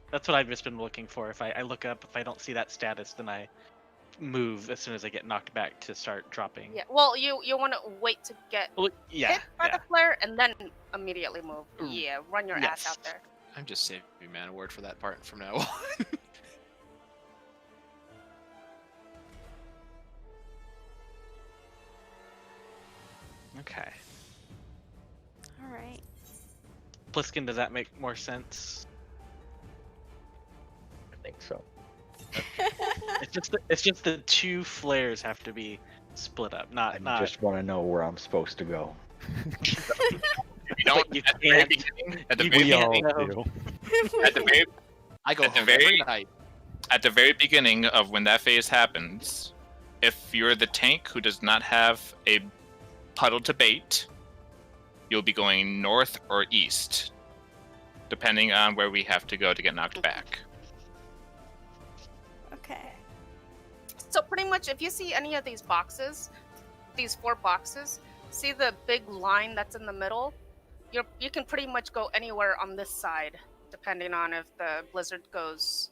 That's what I've just been looking for. If I look up, if I don't see that status, then I move as soon as I get knocked back to start dropping. Yeah. Well, you want to wait to get Well, yeah. hit by the flare and then immediately move. Mm. Yeah, run your ass out there. I'm just saving mana word for that part from now on. Okay. All right. Pliskin, does that make more sense? I think so. It's just the 2 flares have to be split up, I not just want to know where I'm supposed to go. If you don't, You at the very can't. beginning, at the You very We all beginning, no. do. at the very I go At the home every very- night. at the very beginning of when that phase happens, if you're the tank who does not have a puddle to bait, you'll be going north or east, depending on where we have to go to get knocked back. Okay. So pretty much, if you see any of these boxes, these 4 boxes, see the big line that's in the middle? You can pretty much go anywhere on this side, depending on if the blizzard goes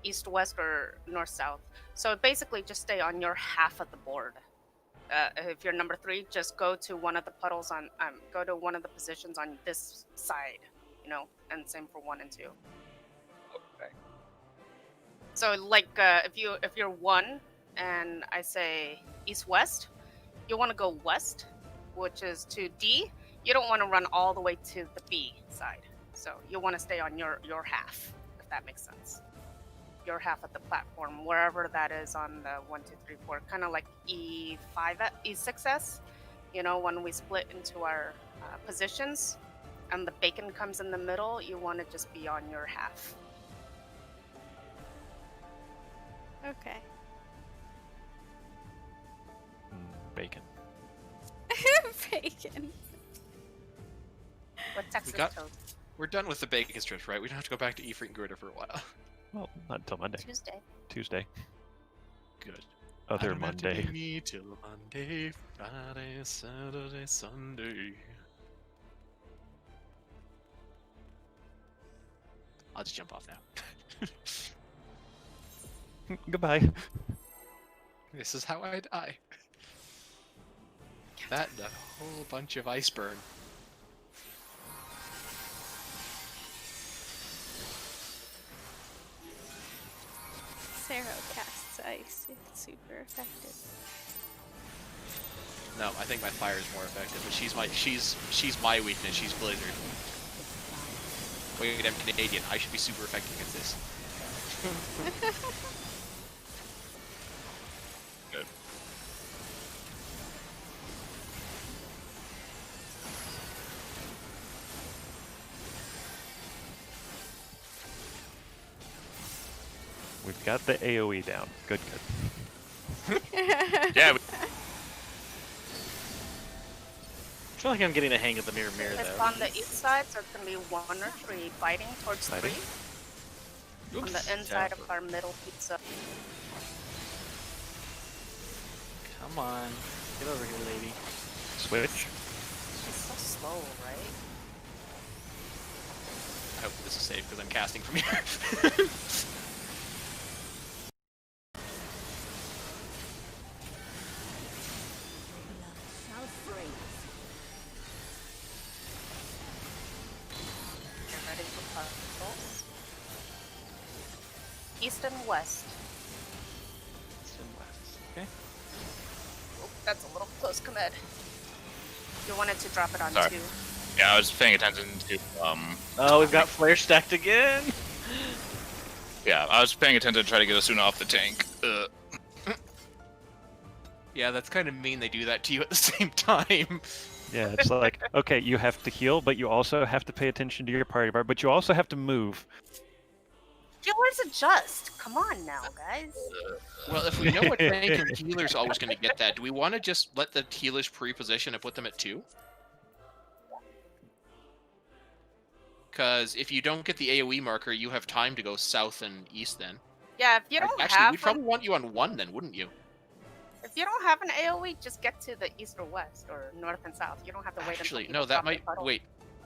east-west or north-south. So basically, just stay on your half of the board. If you're number 3, just go to one of the puddles on, go to one of the positions on this side, and same for 1 and 2. Okay. So like if you're 1 and I say east-west, you want to go west, which is to D. You don't want to run all the way to the B side. So you want to stay on your half, if that makes sense. Your half of the platform, wherever that is on the 1, 2, 3, 4, kind of like E6S. When we split into our positions, and the bacon comes in the middle, you want to just be on your half. Okay. Bacon. Bacon. What Texas got- toast? We're done with the bacon strips, right? We don't have to go back to E freaking Gritter for a while. Well, not until Monday. Tuesday. Good. Other I don't have to Monday. be me till Monday, Friday, Saturday, Sunday. I'll just jump off now. Goodbye. This is how I die. That and a whole bunch of ice burn. Sarah casts ice. It's super effective. No, I think my fire is more effective, but she's my weakness. She's blizzard. Wait, I'm Canadian. I should be super effective against this. Good. We've got the AoE down. Good. Yeah, I feel like I'm getting the hang of the mirror It's though. on the east side, so it's gonna be 1 or 3 fighting towards Fighting. 3 on the inside of our middle pizza. Come on. Get over here, lady. Switch. She's so slow, right? I hope this is safe because I'm casting from here. Get ready for puzzles. East and west. East and west. Okay. Oh, that's a little close, Comed. You wanted to drop it on Sorry. 2. yeah, I was paying attention to Oh, we've got flare stacked again. yeah, I was paying attention to try to get Asuna off the tank. Yeah, that's kind of mean they do that to you at the same time. Yeah, it's like, okay, you have to heal, but you also have to pay attention to your party bar, but you also have to move. Healers adjust. Come on now, guys. Well, if we know what tank and healer's always going to get that, do we want to just let the healers pre-position and put them at 2? Because if you don't get the AoE marker, you have time to go south and east then. Yeah, if you don't Actually, have we'd probably want you on 1 then, wouldn't you? if you don't have an AoE, just get to the east or west or north and south. You don't have to wait Actually, until no, people that drop might the puddle. wait.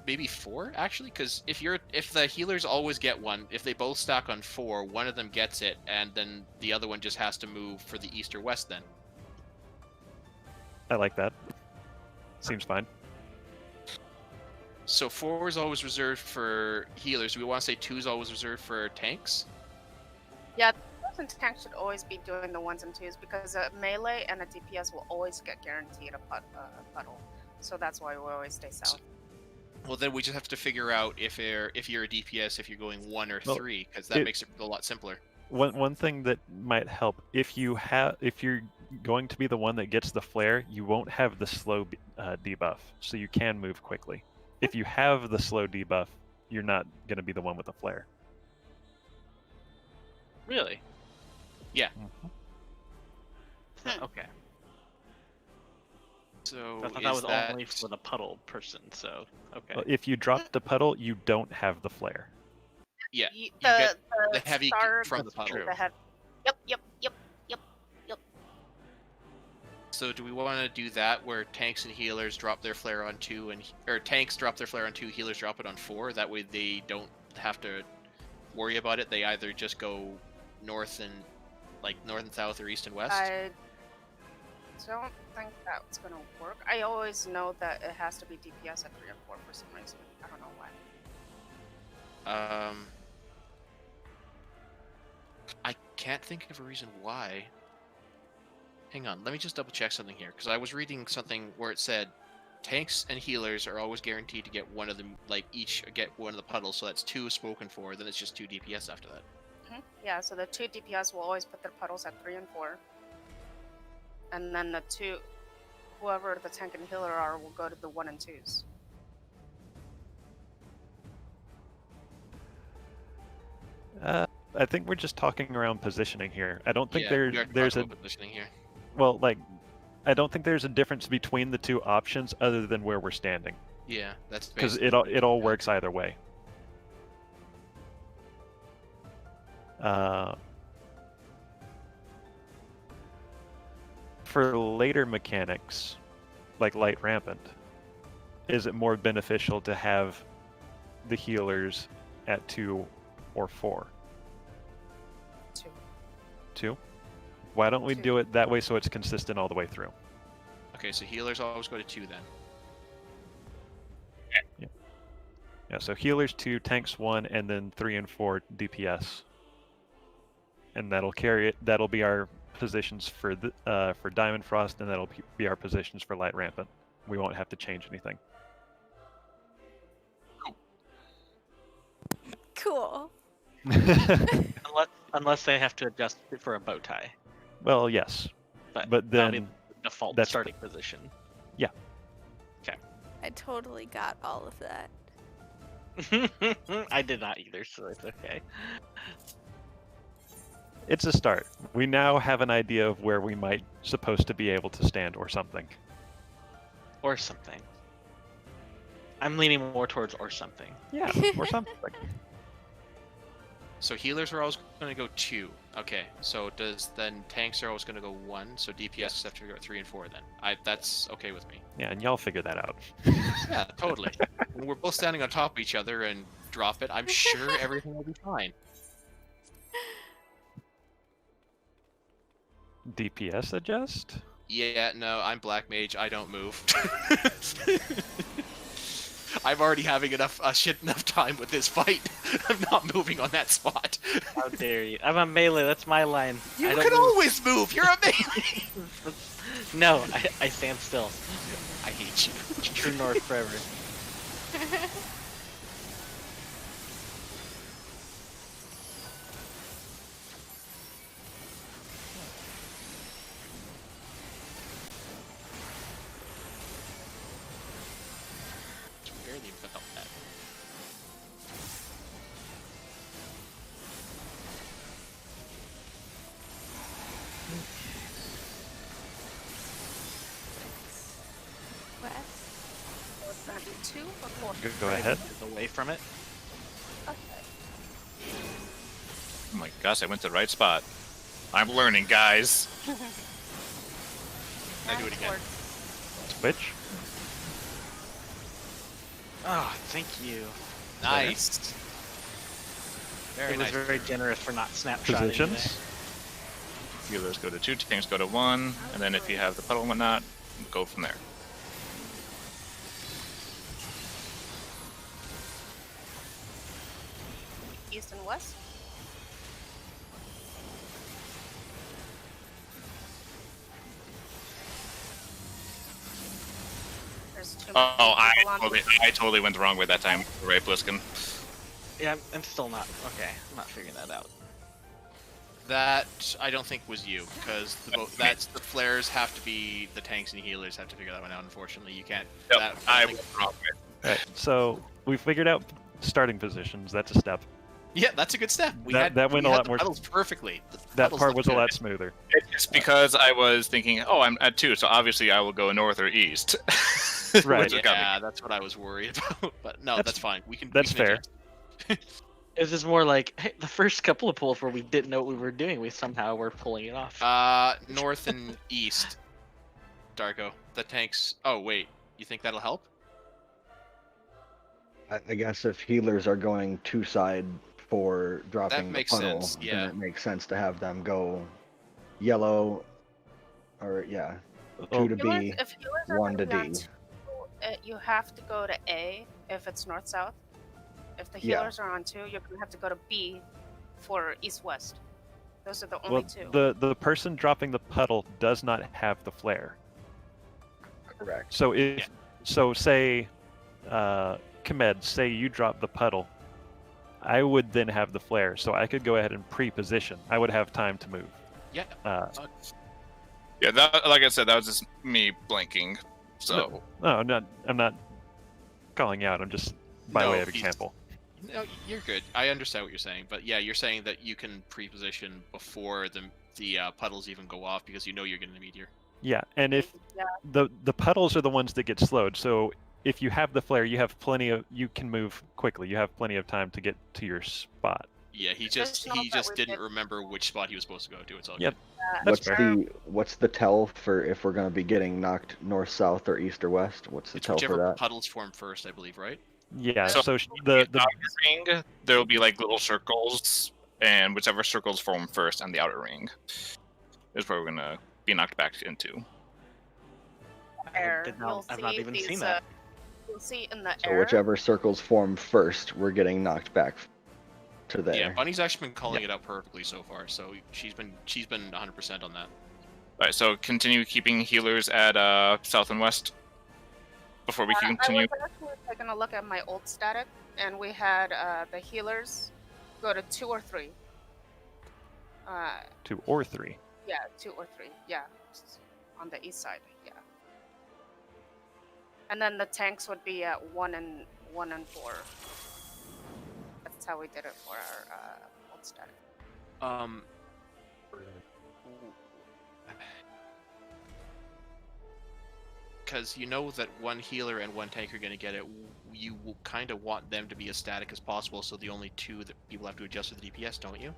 Maybe 4 actually, because if the healers always get 1, if they both stack on 4, one of them gets it, and then the other one just has to move for the east or west. Then I like that. Seems fine. so 4 is always reserved for healers. Do we want to say 2 is always reserved for tanks? Yeah, the and tanks should always be doing the 1s and 2s because a melee and a DPS will always get guaranteed a puddle. So that's why we always stay south. Well, then we just have to figure out if you're a DPS, if you're going 1 or Well, 3, because that makes it a lot simpler. One thing that might help if you're going to be the one that gets the flare, you won't have the slow debuff, so you can move quickly. If you have the slow debuff, you're not going to be the one with the flare. Really? Yeah. Okay. So I thought is that was that... only for the puddle person. So okay. Well, if you drop the puddle, you don't have the flare. Yeah. You get the the heavy star, from the That's puddle. true. the heavy. Yep. So do we want to do that where tanks and healers drop their flare on 2 or tanks drop their flare on 2, healers drop it on 4? That way they don't have to worry about it. They either just go north and south or east and west. I don't think that's gonna work. I always know that it has to be DPS at 3 and 4 for some reason. I don't know why. I can't think of a reason why. Hang on, let me just double check something here, because I was reading something where it said tanks and healers are always guaranteed to get one of them, each get one of the puddles, so that's 2 spoken for, then it's just 2 DPS after that. Yeah, so the 2 DPS will always put their puddles at 3 and 4. And then the 2, whoever the tank and healer are, will go to the 1 and 2s. I think we're just talking around positioning here. I don't think there's a positioning here. well, I don't think there's a difference between the two options other than where we're standing, Yeah, that's because basically it all works either way. For later mechanics, like light rampant, is it more beneficial to have the healers at 2 or 4? 2. 2? Why don't we 2. do it that way so it's consistent all the way through? Okay, so healers always go to 2 then. Yeah, so healers 2, tanks 1, and then 3 and 4 DPS. And that'll carry it. That'll be our positions for Diamond Frost, and that'll be our positions for Light Rampant. We won't have to change anything. Cool. Unless they have to adjust it for a bow tie. Well, yes, but that'll be then the default that's starting position. I totally got all of that. I did not either, so it's okay. it's a start. We now have an idea of where we might supposed to be able to stand or something. Or something. I'm leaning more towards or something. Yeah, or something. So healers are always going to go 2. Okay, so then tanks are always going to go 1, so DPS have to go 3 and 4 then. That's okay with me. Yeah, and y'all figure that out. Yeah, totally. When we're both standing on top of each other and drop it, I'm sure everything will be fine. DPS adjust? Yeah, no, I'm Black Mage, I don't move. I'm already having enough time with this fight. I'm not moving on that spot. How dare you? I'm a melee, that's my line. You I don't can move. always move, you're a melee! No, I stand still. I hate you. True North forever. Barely felt that. West. Was that 2 or 4? Go ahead. Away from it. Okay. Oh my gosh, I went to the right spot. I'm learning, guys. I do it again. Switch. Oh, thank you. Nice. Very It was nice. very generous for not snapshotting. Positions. Healers go to 2, tanks go to 1, and then if you have the puddle and whatnot, go from there. East and west? There's too many Oh, people on I totally went the wrong way that time. Right, Bliskin. Yeah, I'm still not. Okay, I'm not figuring that out. That I don't think was you, because that's the flares have to be the tanks and healers have to figure that one out. Unfortunately, you can't. Yep, that, I think- was wrong. Right. So we figured out starting positions. That's a step. Yeah, that's a good step. That went a lot more. Puddles perfectly. The That puddles part look was a good. lot smoother. It's because I was thinking, oh, I'm at 2, so obviously I will go north or east. Right. Which got me. Yeah, that's what I was worried about. But no, that's fine. We can. That's we can fair. adjust. It's just more like hey, the first couple of pulls where we didn't know what we were doing, we somehow were pulling it off. North and east. Darko, the tanks. Oh wait, you think that'll help? I guess if healers are going 2-side for dropping the makes puddle, sense, yeah. then it makes sense to have them go yellow, or yeah, 2 to B, If healers are 1 to gonna be on D. 2, you have to go to A if it's north-south. If the Yeah. healers are on 2, you're gonna have to go to B for east-west. Those are the Well, only 2. the person dropping the puddle does not have the flare. Correct. So if say, Kmed, say you drop the puddle, I would then have the flare, so I could go ahead and pre-position. I would have time to move. Yeah. Yeah, that, like I said, that was just me blanking. So No, I'm not calling you out. I'm just by No, way of he's- example. No, you're good. I understand what you're saying, but yeah, you're saying that you can pre-position before the puddles even go off because you know you're getting a meteor. Yeah, and if Yeah. the puddles are the ones that get slowed, so if you have the flare, you can move quickly. You have plenty of time to get to your spot. Yeah, he Just just know that we didn't did- remember which spot he was supposed to go to. It's all Yep. good. That's What's the tell for if we're going to be getting knocked north, south, or east or west? What's the It's tell for whichever that? puddles form first, I believe, right? Yeah, So- so the outer ring, there will be like little circles, and whichever circles form first on the outer ring is where we're gonna be knocked back into. Air. I've You'll not see even these, seen that. You'll see in the So air. whichever circles form first, we're getting knocked back to there. Yeah, Bunny's actually been calling it out perfectly so far, so she's been 100% on that. Alright, so continue keeping healers at south and west before we I continue. was actually taking a look at my old static, and we had the healers go to 2 or 3. 2 or 3. Yeah, 2 or 3. Yeah, on the east side. Yeah. And then the tanks would be at 1 and 4. That's how we did it for our old static. Because you know that one healer and one tank are going to get it, you kind of want them to be as static as possible, so the only 2 that people have to adjust to the DPS, don't you?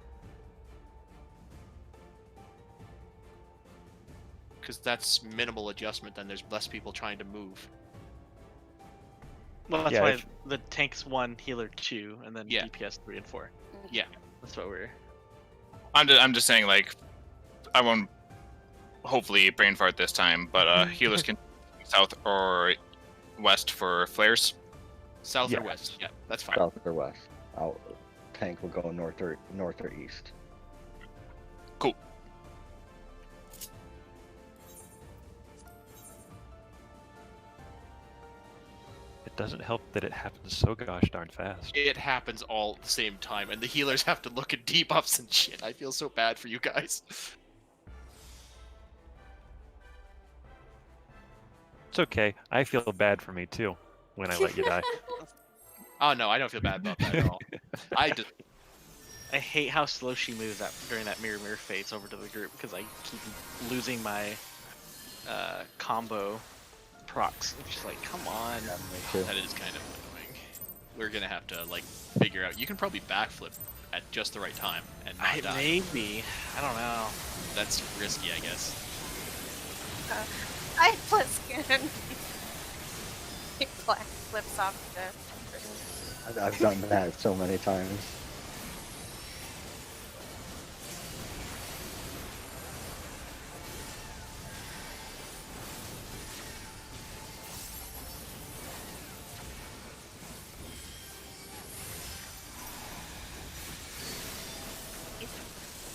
Because that's minimal adjustment, then there's less people trying to move. Well, that's Yeah, why if- the tanks 1, healer 2, and then Yeah. DPS 3 and 4. Yeah. That's what we're. I'm just saying, like, I won't hopefully brain fart this time, but healers can south or west for flares. South Yeah. or west? Yeah, that's fine. South or west. Tank will go north or east. Cool. It doesn't help that it happens so gosh darn fast. It happens all at the same time, and the healers have to look at debuffs and shit. I feel so bad for you guys. It's okay. I feel bad for me too when I let you die. Oh no, I don't feel bad about that at all. I just I hate how slow she moves during that mirror phase over to the group because I keep losing my combo procs. It's just like, come on. Yeah, me too. that is kind of annoying. We're gonna have to like figure out. You can probably backflip at just the right time and not die. Maybe. I don't know. That's risky, I guess. I flip skin. He flips off the. I've done that so many times.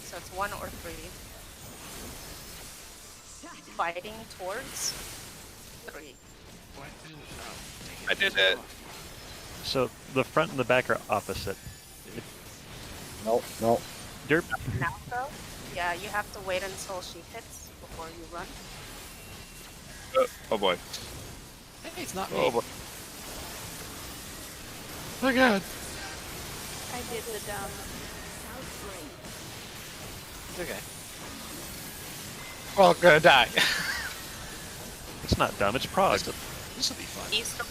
So it's 1 or 3. Fighting towards 3. What? Oh, I did it. So the front and the back are opposite. Nope, nope. Derp. now though, yeah, you have to wait until she hits before you run. Oh boy. Hey, it's not me. Oh boy. Oh god. I did the dumb. It's okay. We're all gonna die. It's not dumb. It's prog. This will be fun. East of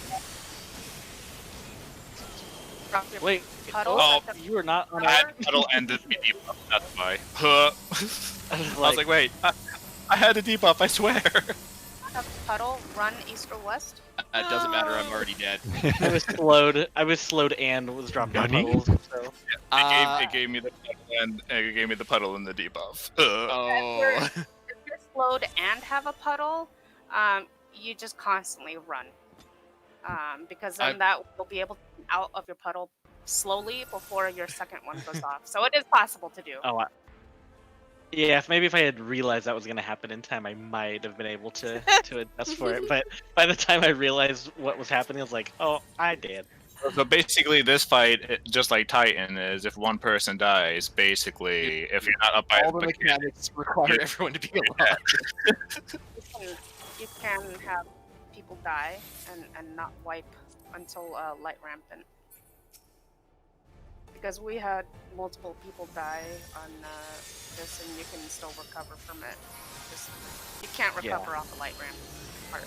drop your Wait, puddle. Oh, at the you were not on I a... had to puddle and the debuff, that's why. I was like, wait, I had a debuff, I swear. have puddle, run east or west. It doesn't matter. I'm already dead. I was slowed and was dropping Nani? puddles. So It gave me the puddle and the debuff. Oh. If you're slowed and have a puddle, you just constantly run. Because then that will be able to come out of your puddle slowly before your second one goes off. So it is possible to do. yeah, maybe if I had realized that was going to happen in time, I might have been able to adjust for it. But by the time I realized what was happening, I was like, oh, I did. So basically, this fight, just like Titan, is if one person dies, basically, if you're not up by All the mechanics require everyone to be alive. You can have people die and not wipe until light rampant. Because we had multiple people die on this, and you can still recover from it. Just you can't recover off the light ramp part.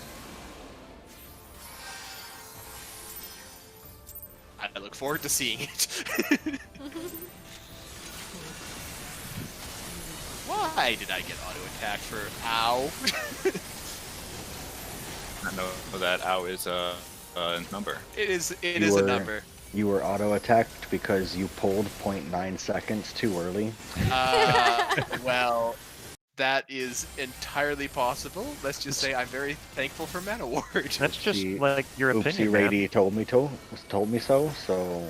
I look forward to seeing it. Why did I get auto attacked for ow? I know that ow is a number. It is a number. You were auto-attacked because you pulled 0.9 seconds too early. Well, that is entirely possible. Let's just say I'm very thankful for Mana Ward. That's just Oopsie- like your Oopsie opinion, man. Rady told me so, so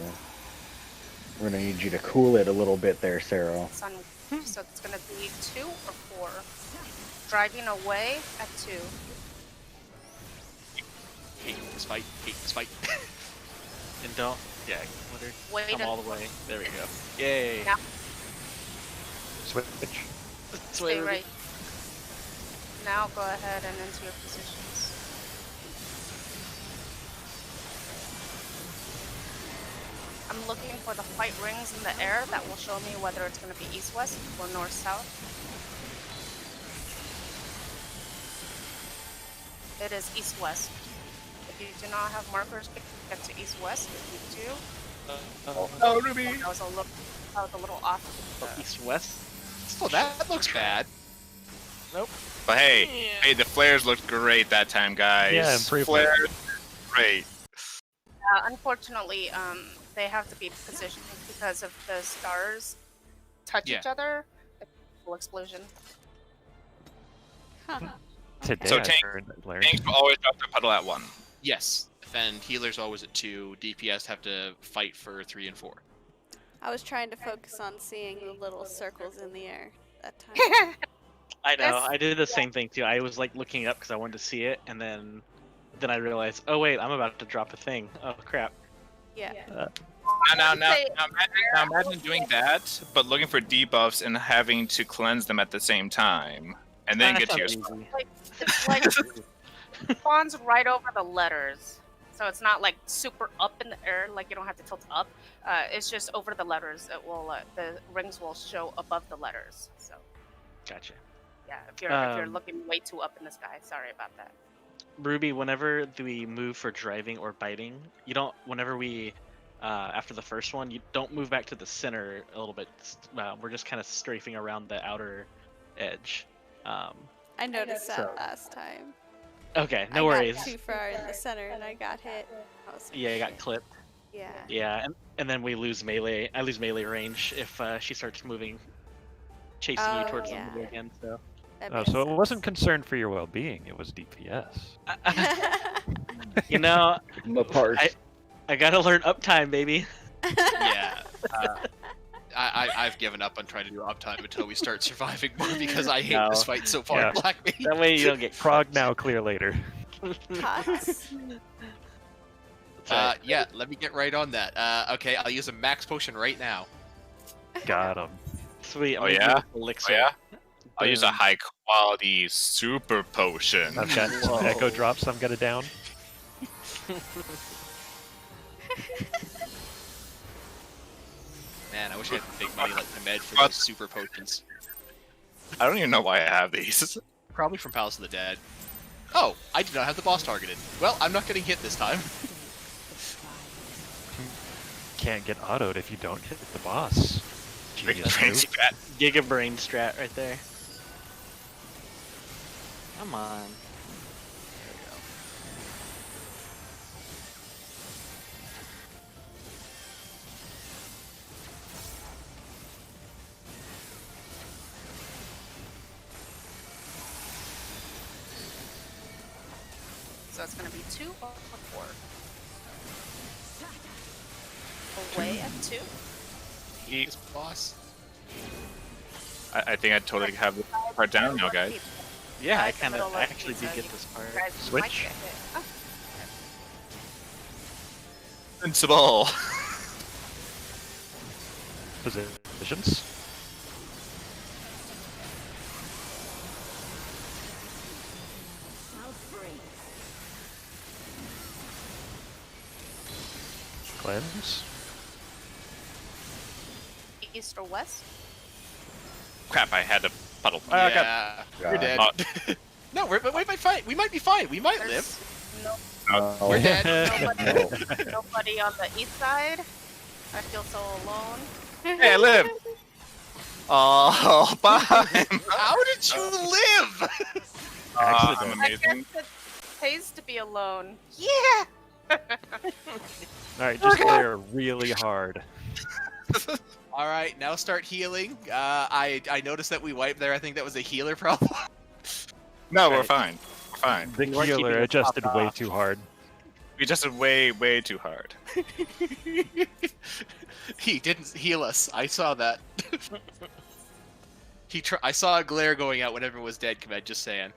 we're gonna need you to cool it a little bit there, Sarah. So it's gonna be 2 or 4. Driving away at 2. Hate this fight. Hate this fight. And don't, Wait come a- all the way. There we go. Yay. Now Switch. stay right. Now go ahead and into your positions. I'm looking for the white rings in the air that will show me whether it's going to be east-west or north-south. It is east-west. If you do not have markers, get to east-west. If you do, Oh, Ruby! that was a little off. East-west? Oh, that looks bad. But hey, the flares looked great that time, guys. Yeah, improvement. Flares, great. Unfortunately, they have to be positioned because if the stars touch Yeah. each other, it's a full explosion. Today So I tank- turned Larry. Tanks will always drop their puddle at 1. Yes. And healers always at 2. DPS have to fight for 3 and 4. I was trying to focus on seeing the little circles in the air that time. I know. That's- I did the same thing too. I was like looking up because I wanted to see it, and then I realized, oh wait, I'm about to drop a thing. Oh crap. Yeah. Now imagine doing that, but looking for debuffs and having to cleanse them at the same time, and then get to your That's not easy. It's like it spawns right over the letters. So it's not like super up in the air, like you don't have to tilt up. It's just over the letters. It will the rings will show above the letters. So Gotcha. yeah, if you're Um, looking way too up in the sky, sorry about that. Ruby, whenever we move for driving or biting, you don't. Whenever we, after the first one, you don't move back to the center a little bit. We're just kind of strafing around the outer edge. I noticed that So- last time. Okay, I no worries. got too far in the center and I got hit. I was like, Yeah, you got clipped. yeah. Yeah, and then we lose melee. I lose melee range if she starts moving, chasing you Oh, towards yeah. the middle again. So. That Oh, makes so it sense. wasn't concerned for your well-being. It was DPS. You know, My parts. I gotta learn uptime, baby. Yeah. I've given up on trying to do uptime until we start surviving more because I hate this No. fight so far, Yeah. Blackmane. That way you don't get Prog now, clear later. Pots. Yeah, let me get right on that. Okay, I'll use a max potion right now. Got him. Sweet. I'm Oh, gonna yeah? use elixir. Oh, yeah? I'll use a Boom. high quality super potion. I've got some echo Whoa. drops I'm gonna down. Man, I wish I had big money like Ahmed for What? those super potions. I don't even know why I have these. Probably from Palace of the Dead. Oh, I did not have the boss targeted. Well, I'm not getting hit this time. Can't get autoed if you don't hit the boss. Big Genius brain move. strat. Giga brain strat right there. Come on. There we go. So it's gonna be 2 or 4. Away at 2. This boss. I think I totally have this part down now, guys. Yeah, I Guys, kind middle of left actually did pizza, get this part. Guys Switch. might get hit. Oh, Invincible. Positions. Cleanse. east or west? Crap, I had a puddle. I got Yeah, you're God. dead. No, we might fight. We might be fine. We might live. There's no, Oh, You're dead. nobody on the east side. I feel so alone. Hey, I live. Oh, bye. How did you live? I'm Accident. I guess amazing. it pays to be alone. Yeah! Alright, just glare really hard. All right, now start healing. I noticed that we wiped there. I think that was a healer problem. No, we're Right. fine. We're fine. The You are keeping healer it adjusted popped way off. too hard. We adjusted way, way too hard. He didn't heal us. I saw that. I saw a glare going out when everyone was dead. Command, just saying.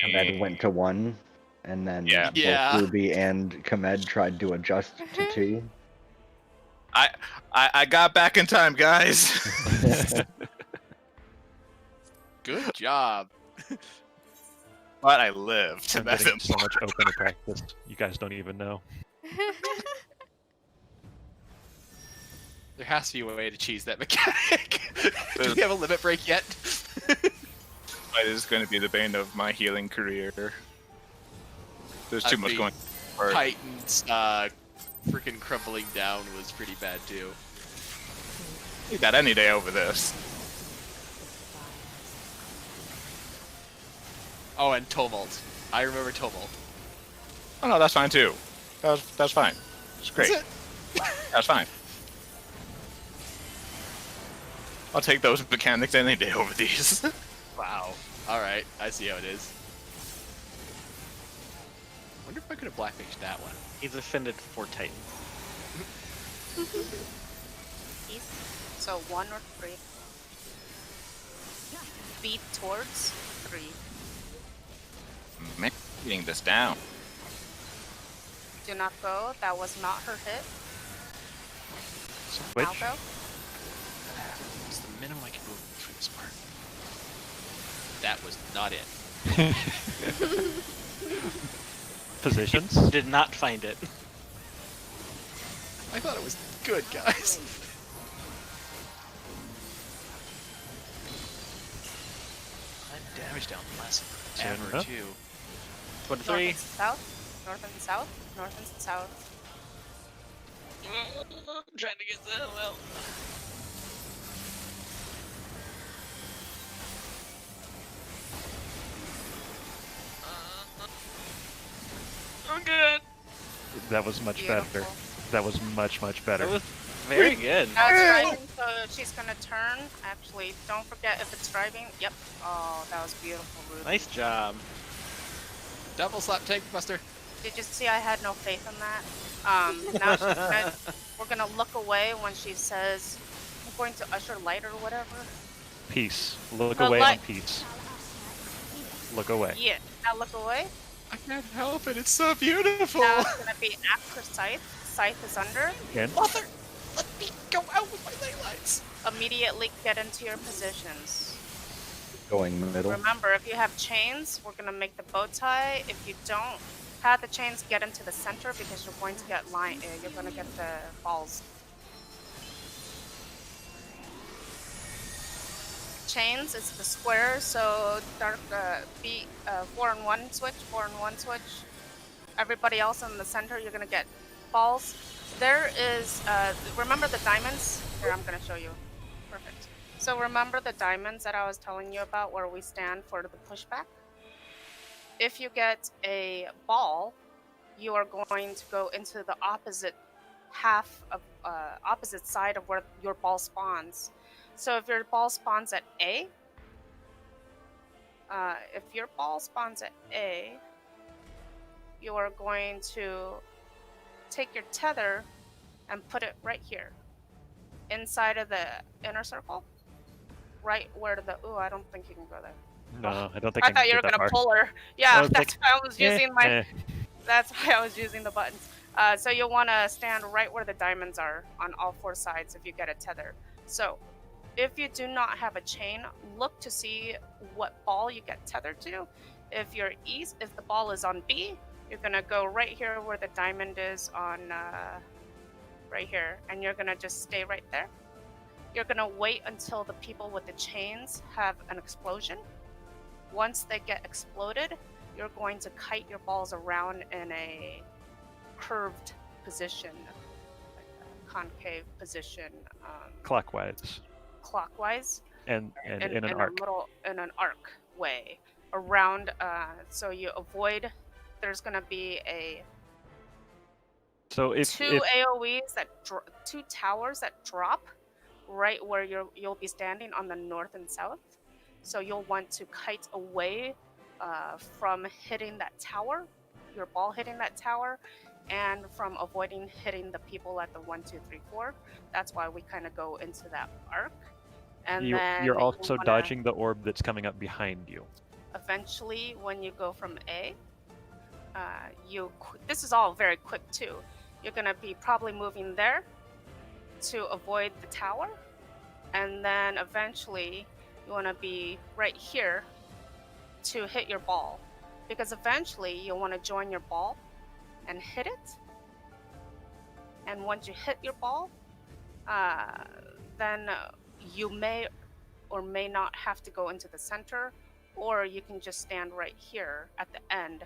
Kamed went to 1, and then Yeah. Yeah. both Ruby and Kamed tried to adjust to 2. I got back in time, guys. Good job. But I lived. I'm That's getting so important. much open to practice. You guys don't even know. There has to be a way to cheese that mechanic. Do we have a limit break yet? It is going to be the bane of my healing career. There's too I much mean, going on. Titan's freaking crumbling down was pretty bad too. You got any day over this. Oh, and Tumult. I remember Tumult. Oh no, that's fine too. That's fine. It's great. Is it? That's fine. I'll take those mechanics any day over these. Wow. Alright, I see how it is. Wonder if I could have black maged that one. He's offended 4 Titans. East. So 1 or 3. Beat towards 3. Man, getting this down. Do not go. That was not her hit. Switch. Now go. It's the minimum I can move through this part. That was not it. Positions. Did not find it. I thought it was good, guys. I'm damage down less Soon ever enough. too. 23. North and south. North and south. North and south. I'm trying to get that well. I'm good. That was much better. Beautiful. That was much better. That was very good. Now it's driving, so she's gonna turn. Actually, don't forget if it's driving. Yep. Oh, that was beautiful, Ruby. Nice job. Double slap tank buster. Did you see I had no faith in that? Now we're gonna look away when she says, I'm going to usher light or whatever. Peace. Look No, away like- on peace. Look away. Yeah. Now look away. I can't help it. It's so beautiful. Now it's gonna be after Scythe. Scythe is under. Again. Mother. Let me go out with my ley lines. Immediately get into your positions. Going middle. Remember, if you have chains, we're gonna make the bow tie. If you don't have the chains, get into the center because you're going to get you're gonna get the balls. Chains is the square, so dark 4 and 1 switch, 4 and 1 switch. Everybody else in the center, you're gonna get balls. There is remember the diamonds? Here, I'm gonna show you. Perfect. So remember the diamonds that I was telling you about where we stand for the pushback? If you get a ball, you are going to go into the opposite half of opposite side of where your ball spawns. So if your ball spawns at A, you are going to take your tether and put it right here, inside of the inner circle, right where the. Ooh, I don't think you can go there. No, I don't think I I thought can you were get that gonna far. pull her. Yeah, was that's like, why I was using my. eh. That's why I was using the buttons. So you'll want to stand right where the diamonds are on all 4 sides if you get a tether. So if you do not have a chain, look to see what ball you get tethered to. If the ball is on B, you're gonna go right here where the diamond is on right here, and you're gonna just stay right there. You're gonna wait until the people with the chains have an explosion. Once they get exploded, you're going to kite your balls around in a curved position, like a concave position, Clockwise. clockwise, And in an in arc. in an arc way around. So you avoid. There's gonna be a So if two AOE's that 2 towers that drop right where you'll be standing on the north and south. So you'll want to kite away from hitting that tower, your ball hitting that tower, and from avoiding hitting the people at the 1, 2, 3, 4. That's why we kind of go into that arc. And then you're also wanna, dodging the orb that's coming up behind you. Eventually, when you go from A, this is all very quick too. You're gonna be probably moving there to avoid the tower, and then eventually you want to be right here to hit your ball, because eventually you'll want to join your ball and hit it. And once you hit your ball, then you may or may not have to go into the center, or you can just stand right here at the end,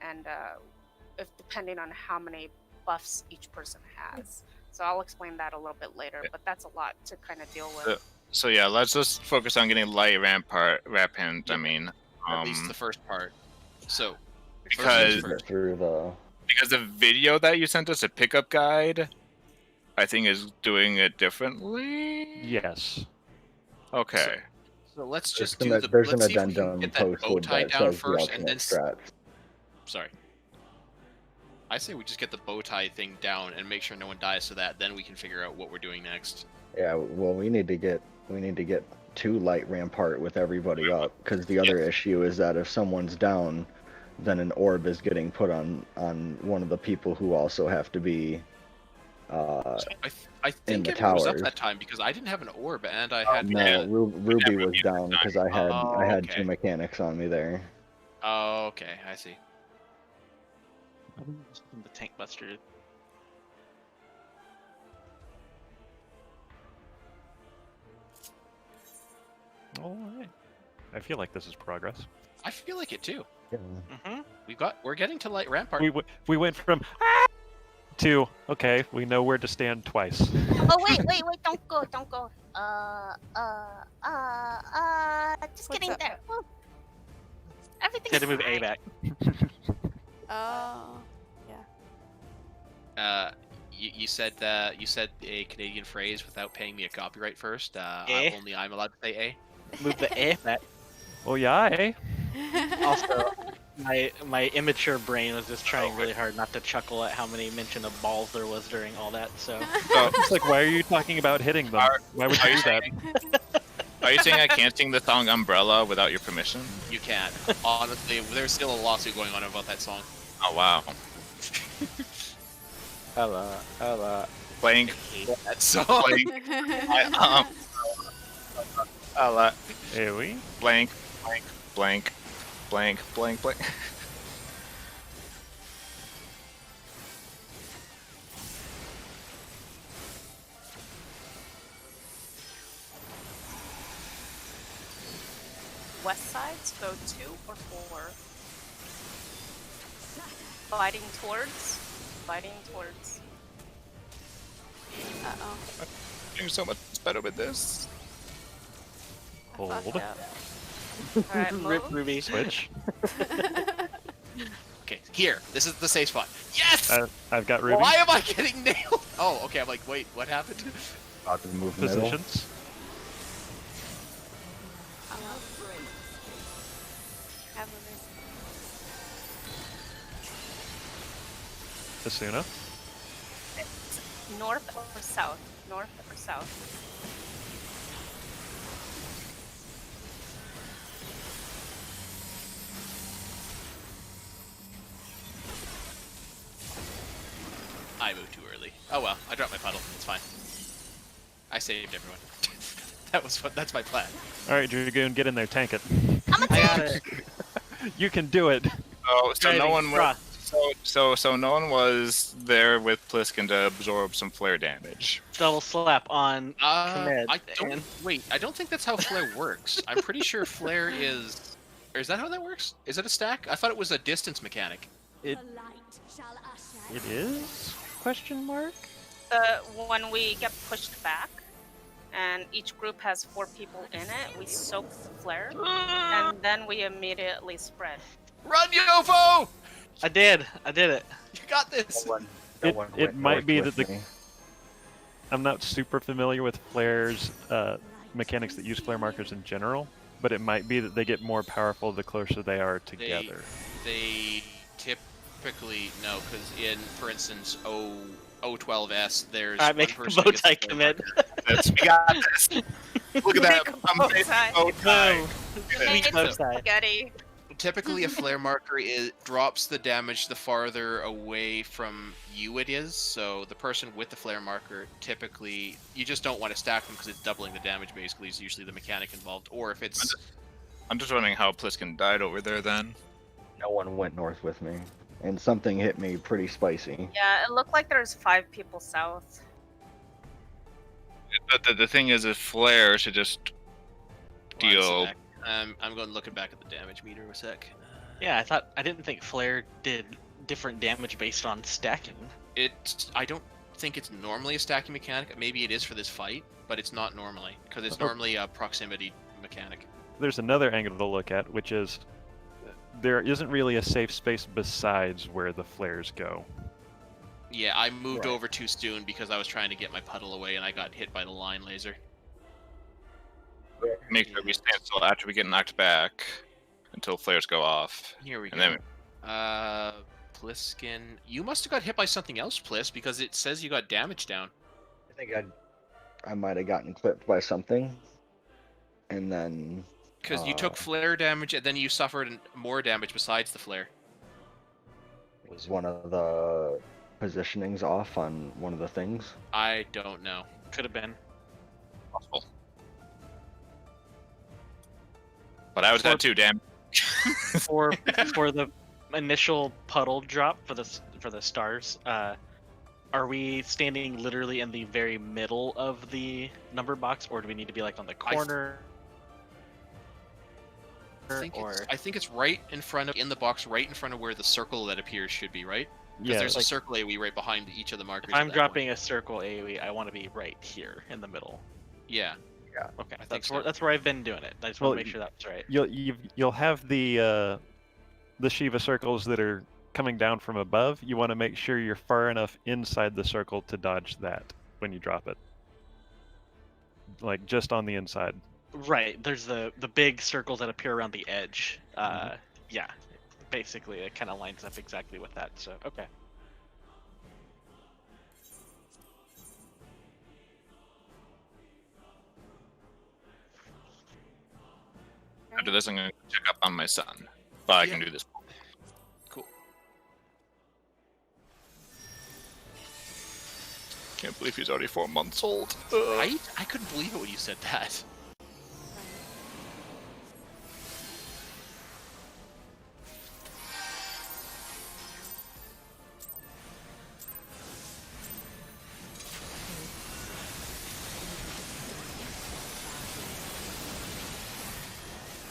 and if depending on how many buffs each person has. So I'll explain that a little bit later, but that's a lot to kind of deal with. So yeah, let's just focus on getting light rampant. I mean, At least the first part. So because Through the because the video that you sent us, a pickup guide, I think is doing it differently. Yes. Okay. So let's there's just an, do the. there's an Let's see if we can addendum get that bow posted tie that down says the first, and alternate then. strats. Sorry. I say we just get the bow tie thing down and make sure no one dies, so that then we can figure out what we're doing next. Yeah, well, we need to get 2 light rampart with everybody up, because the other issue is that if someone's down, then an orb is getting put on one of the people who also have to be So I in think the everyone was up towers. that time because I didn't have an orb and I had. No, Ruby was Ruby down was because I had okay. 2 mechanics on me there. Oh, okay, I see. The tank buster. All right. I feel like this is progress. I feel like it too. Yeah. Mm-hmm. We're getting to light rampart. We went from to okay. We know where to stand twice. Oh wait, don't go. Just What's getting up? there. Woo. Everything's Had to move A fine. back. Oh. You said a Canadian phrase without paying me a copyright first. Eh? Only I'm allowed to say A. Move the A back. Oh yeah, eh? Also, my immature brain was just trying really hard not to chuckle at how many mention of balls there was during all that. So So, It's like, why are you talking about hitting them? Why would you do that? are you saying I can't sing the song Umbrella without your permission? You can't. Honestly, there's still a lawsuit going on about that song. Oh wow. Ella. Blank. That song. Blank. I'll AoE. blank, blank, blank, blank, blank. West sides go 2 or 4. Fighting towards. Uh-oh. Doing so much better with this. I Hold. fucked up. Alright, Rip move. Ruby. Switch. Okay, here. This is the safe spot. Yes! I've got Ruby. Why am I getting nailed? Oh, okay. I'm like, wait, what happened? About to move middle. Positions. Have a miss. Asuna. North or south? North or south? I moved too early. Oh well, I dropped my puddle. It's fine. I saved everyone. That's my plan. All right, Dragoon, get in there, tank it. I got it. You can do it. So no Driving one was. frost. So no one was there with Pliskin to absorb some flare damage. Double slap on commit. I don't and- wait. I don't think that's how flare works. I'm pretty sure flare is. Or is that how that works? Is it a stack? I thought it was a distance mechanic. It is? Question mark? When we get pushed back, and each group has 4 people in it, we soak the flare, and then we immediately spread. Run, Yofo! I did it. You got this. No It- one it went might north be with that me. I'm not super familiar with flares mechanics that use flare markers in general, but it might be that they get more powerful the closer they are together. They typically no, because in, for instance, O12S, there's Alright, one make a person bow gets tie the commit. We got this. Look at that. I'm Bow facing tie. bow tie. Boom. Made Sweet bow some tie. spaghetti. Typically, a flare marker drops the damage the farther away from you it is. So the person with the flare marker, typically, you just don't want to stack them because it's doubling the damage. Basically, is usually the mechanic involved. Or if it's I'm just wondering how Pliskin died over there then. No one went north with me, and something hit me pretty spicy. Yeah, it looked like there's 5 people south. The thing is, if flare should just deal. I'm going looking back at the damage meter a sec. Yeah, I didn't think flare did different damage based on stacking. I don't think it's normally a stacking mechanic. Maybe it is for this fight, but it's not normally because it's normally a proximity mechanic. There's another angle to look at, which is there isn't really a safe space besides where the flares go. Yeah, I moved Right. over too soon because I was trying to get my puddle away and I got hit by the line laser. Make sure we stand still after we get knocked back until flares go off. Here we And go. then Pliskin, you must have got hit by something else, Plis, because it says you got damage down. I think I might have gotten clipped by something, and then Because you took flare damage and then you suffered more damage besides the flare. was one of the positionings off on one of the things. I don't know. Could have been. possible. But I was at 2, damn. For the initial puddle drop for the stars, are we standing literally in the very middle of the number box, or do we need to be like on the corner? I think it's right in front of, in the box, right in front of where the circle that appears should be, right? Because Yeah, there's like, a circle AoE right behind each of the markers. If at I'm that dropping point. a circle AoE, I want to be right here in the middle. Yeah. Okay, I think that's so. where I've been doing it. I just Well, want to make sure that's right. you'll have the Shiva circles that are coming down from above. You want to make sure you're far enough inside the circle to dodge that when you drop it. Like just on the inside. Right. There's the big circles that appear around the edge. Yeah. Basically, it kind of lines up exactly with that. So okay. After this, I'm going to check up on my son. But I can do this. Cool. can't believe he's already 4 months old. Right? I couldn't believe it when you said that.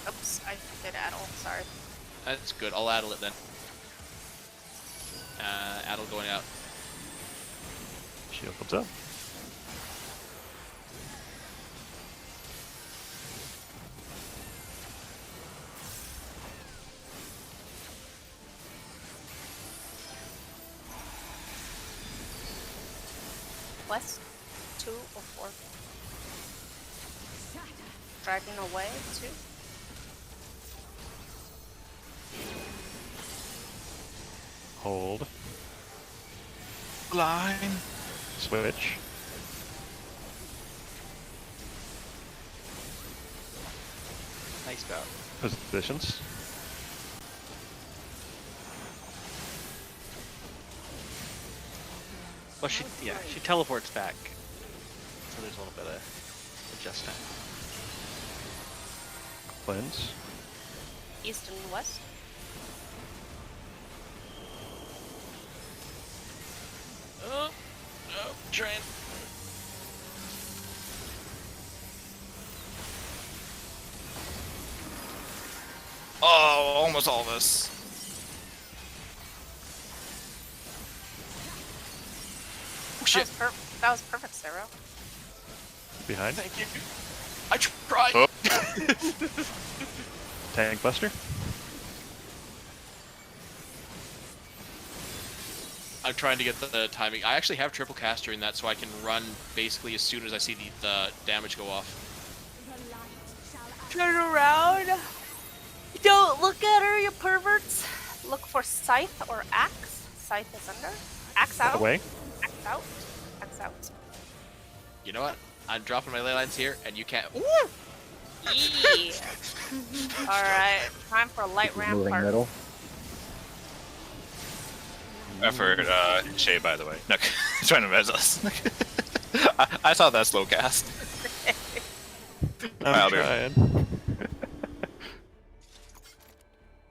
Oops, I did addle. Sorry. That's good. I'll addle it then. Addle going out. Shield comes up. West, 2 or 4. Dragging away, 2. Hold. Line. Switch. Nice bout. Positions. Well, she teleports back, so there's a little bit of adjustment. Cleanse. East and west. Oh, train. Oh, almost all this. Oh shit! That was perfect, Sarah. Behind. Thank you. I tried. Oh. Tank Buster. I'm trying to get the timing. I actually have triple caster in that, so I can run basically as soon as I see the damage go off. Turn around. Don't look at her, you perverts. Look for scythe or axe. Scythe is under. Axe out. Away. Axe out. Axe out. You know what? I'm dropping my ley lines here, and you can't. Woo! Yee. Alright, time for a light Moving rampart. middle. Effort, Shay, by the way. No, trying to res us. I saw that slow cast. I'm I'll be trying.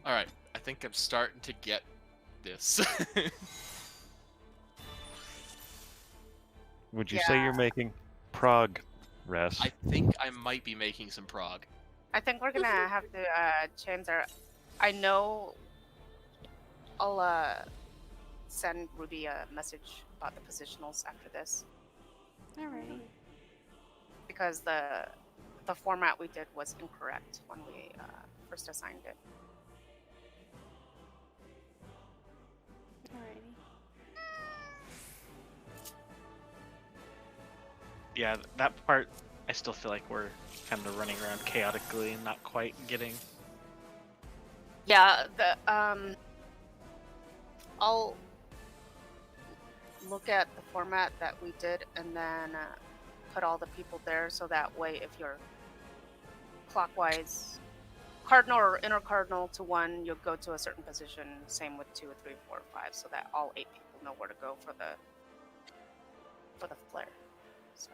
Alright, I think I'm starting to get this. Would you say you're making progress? I think I might be making some prog. I think we're gonna have to change our. I know. I'll send Ruby a message about the positionals after this Alrighty. because the format we did was incorrect when we first assigned it. Alrighty. Yeah, that part, I still feel like we're kind of running around chaotically and not quite getting. Yeah, I'll look at the format that we did and then put all the people there so that way if you're clockwise cardinal or inner cardinal to 1, you'll go to a certain position. Same with 2, 3, 4, 5, so that all 8 people know where to go for the flare. So.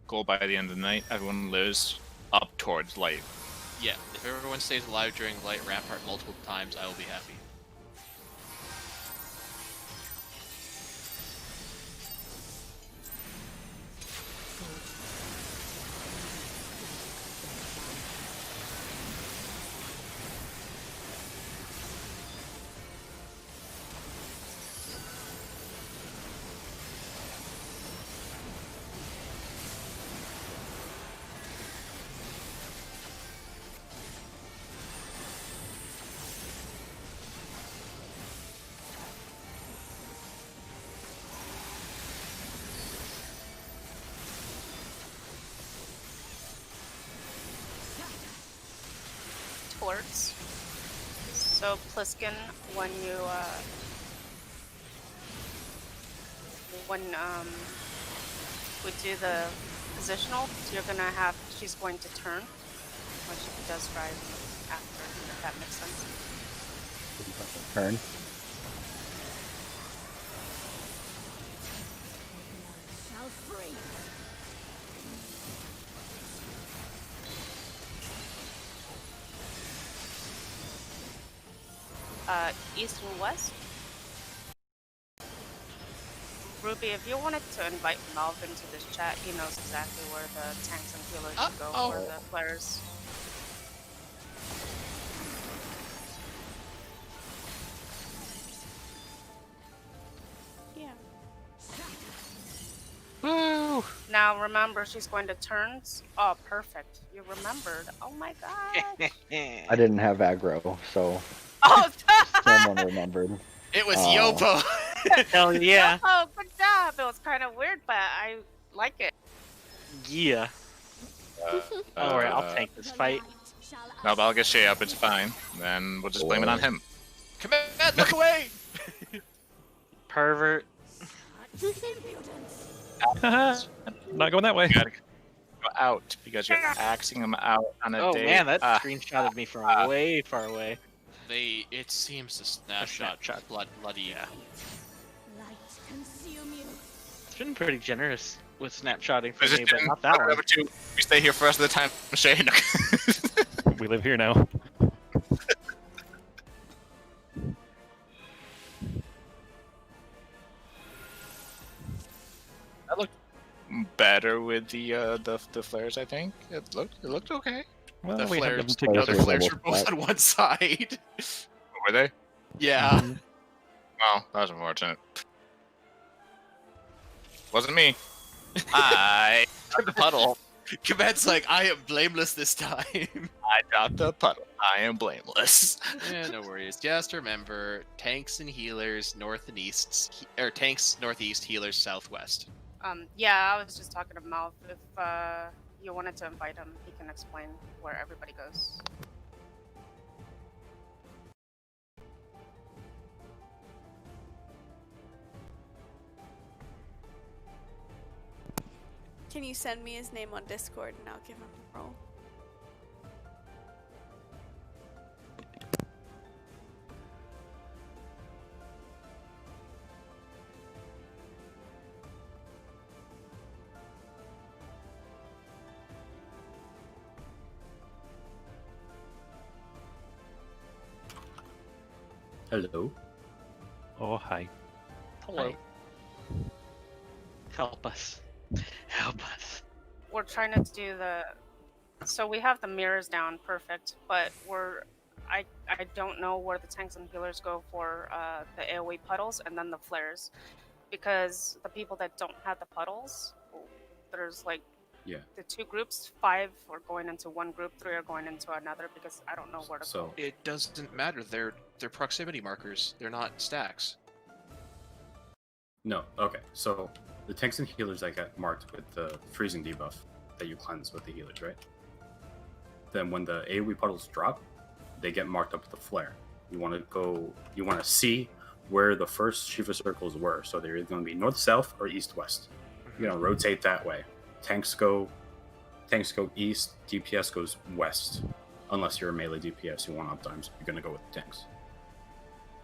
Goal by the end of the night, everyone lives up towards light. Yeah, if everyone stays alive during light rampart multiple times, I will be happy. Towards. So Pliskin, when you when we do the positional, you're gonna have. She's going to turn when she does drive after. If that makes sense. Turn. East and west. Ruby, if you wanted to invite Melv into this chat, he knows exactly where the tanks and healers should go for the flares. Yeah. Woo! Now remember, she's going to turns. Oh, perfect. You remembered. Oh my god. I didn't have aggro, so Oh, someone remembered. It was Oh. Yopo. Hell yeah. Oh, good job. It was kind of weird, but I like it. Yeah. Alright, I'll tank this fight. No, but I'll get Shay up. It's fine. Then we'll just blame it on him. Command, look away! Pervert. Not going that way. You gotta go out because you're axing him out on a Oh day. man, that screenshotted me from way far away. It seems the snapshot bloody. Yeah. It's been pretty generous with snapshotting for me, but not that one. Number two, we stay here for the rest of the time, Shay. We live here now. That looked better with the flares. I think it looked okay. Well, The we have them flares, together. the flares were Level both flat. on one side. Were they? Yeah. Oh, that was unfortunate. Wasn't me. I got the puddle. Command's like, I am blameless this time. I got the puddle. I am blameless. Yeah, no worries. Just remember, tanks and healers north and east, or tanks northeast, healers southwest. Yeah, I was just talking to Melv. If you wanted to invite him, he can explain where everybody goes. Can you send me his name on Discord and I'll give him a roll? Hello. Oh, hi. Hello. Help us. Help us. We're trying to do the. So we have the mirrors down, perfect. But I don't know where the tanks and healers go for the AOE puddles and then the flares, because the people that don't have the puddles, there's like Yeah. the two groups. 5 are going into one group, 3 are going into another because I don't know where to go. So It doesn't matter. They're proximity markers. They're not stacks. no, okay. So the tanks and healers that got marked with the freezing debuff that you cleanse with the healers, right? Then when the AoE puddles drop, they get marked up with the flare. You want to see where the first Shiva circles were. So they're either going to be north, south, or east, west. You're going to rotate that way. Tanks go east, DPS goes west. Unless you're a melee DPS, you want uptimes, you're going to go with the tanks.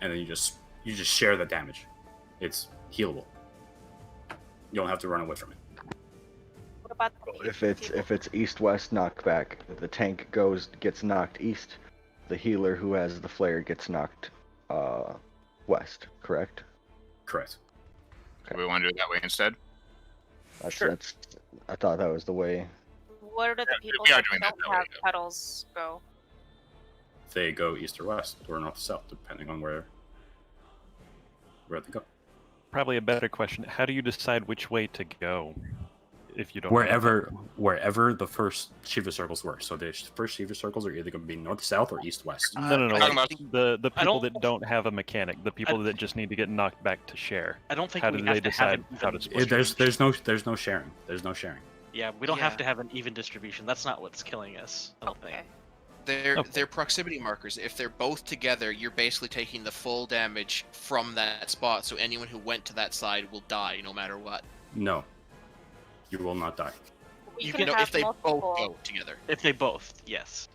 And then you just share the damage. It's healable. You don't have to run away from it. What about the If it's east-west knockback, the tank gets knocked east. The healer who has the flare gets knocked west. Correct? Correct. Do we want to do it that way instead? That's. I thought that was the way. where do the Yeah, people we are that doing that don't that way, have yeah. pedals go? They go east or west, or north or south, depending on where they go. Probably a better question. How do you decide which way to go if you don't? have Wherever the first Shiva circles were. So the first Shiva circles are either going to be north, south, or east, west. No, no, no. Talking Like about- the people that don't have a mechanic, the people that just need to get knocked back to share. I don't think How we do have they to have decide an how to even split? There's no sharing. There's no sharing. Yeah, we don't have Yeah. to have an even distribution. That's not what's killing us. I don't Okay. think. They're proximity markers. If they're both together, you're basically taking the full damage from that spot. So anyone who went to that side will die no matter what. No, you will not die. We You can know, have if they multiple. both go together. If they both, yes.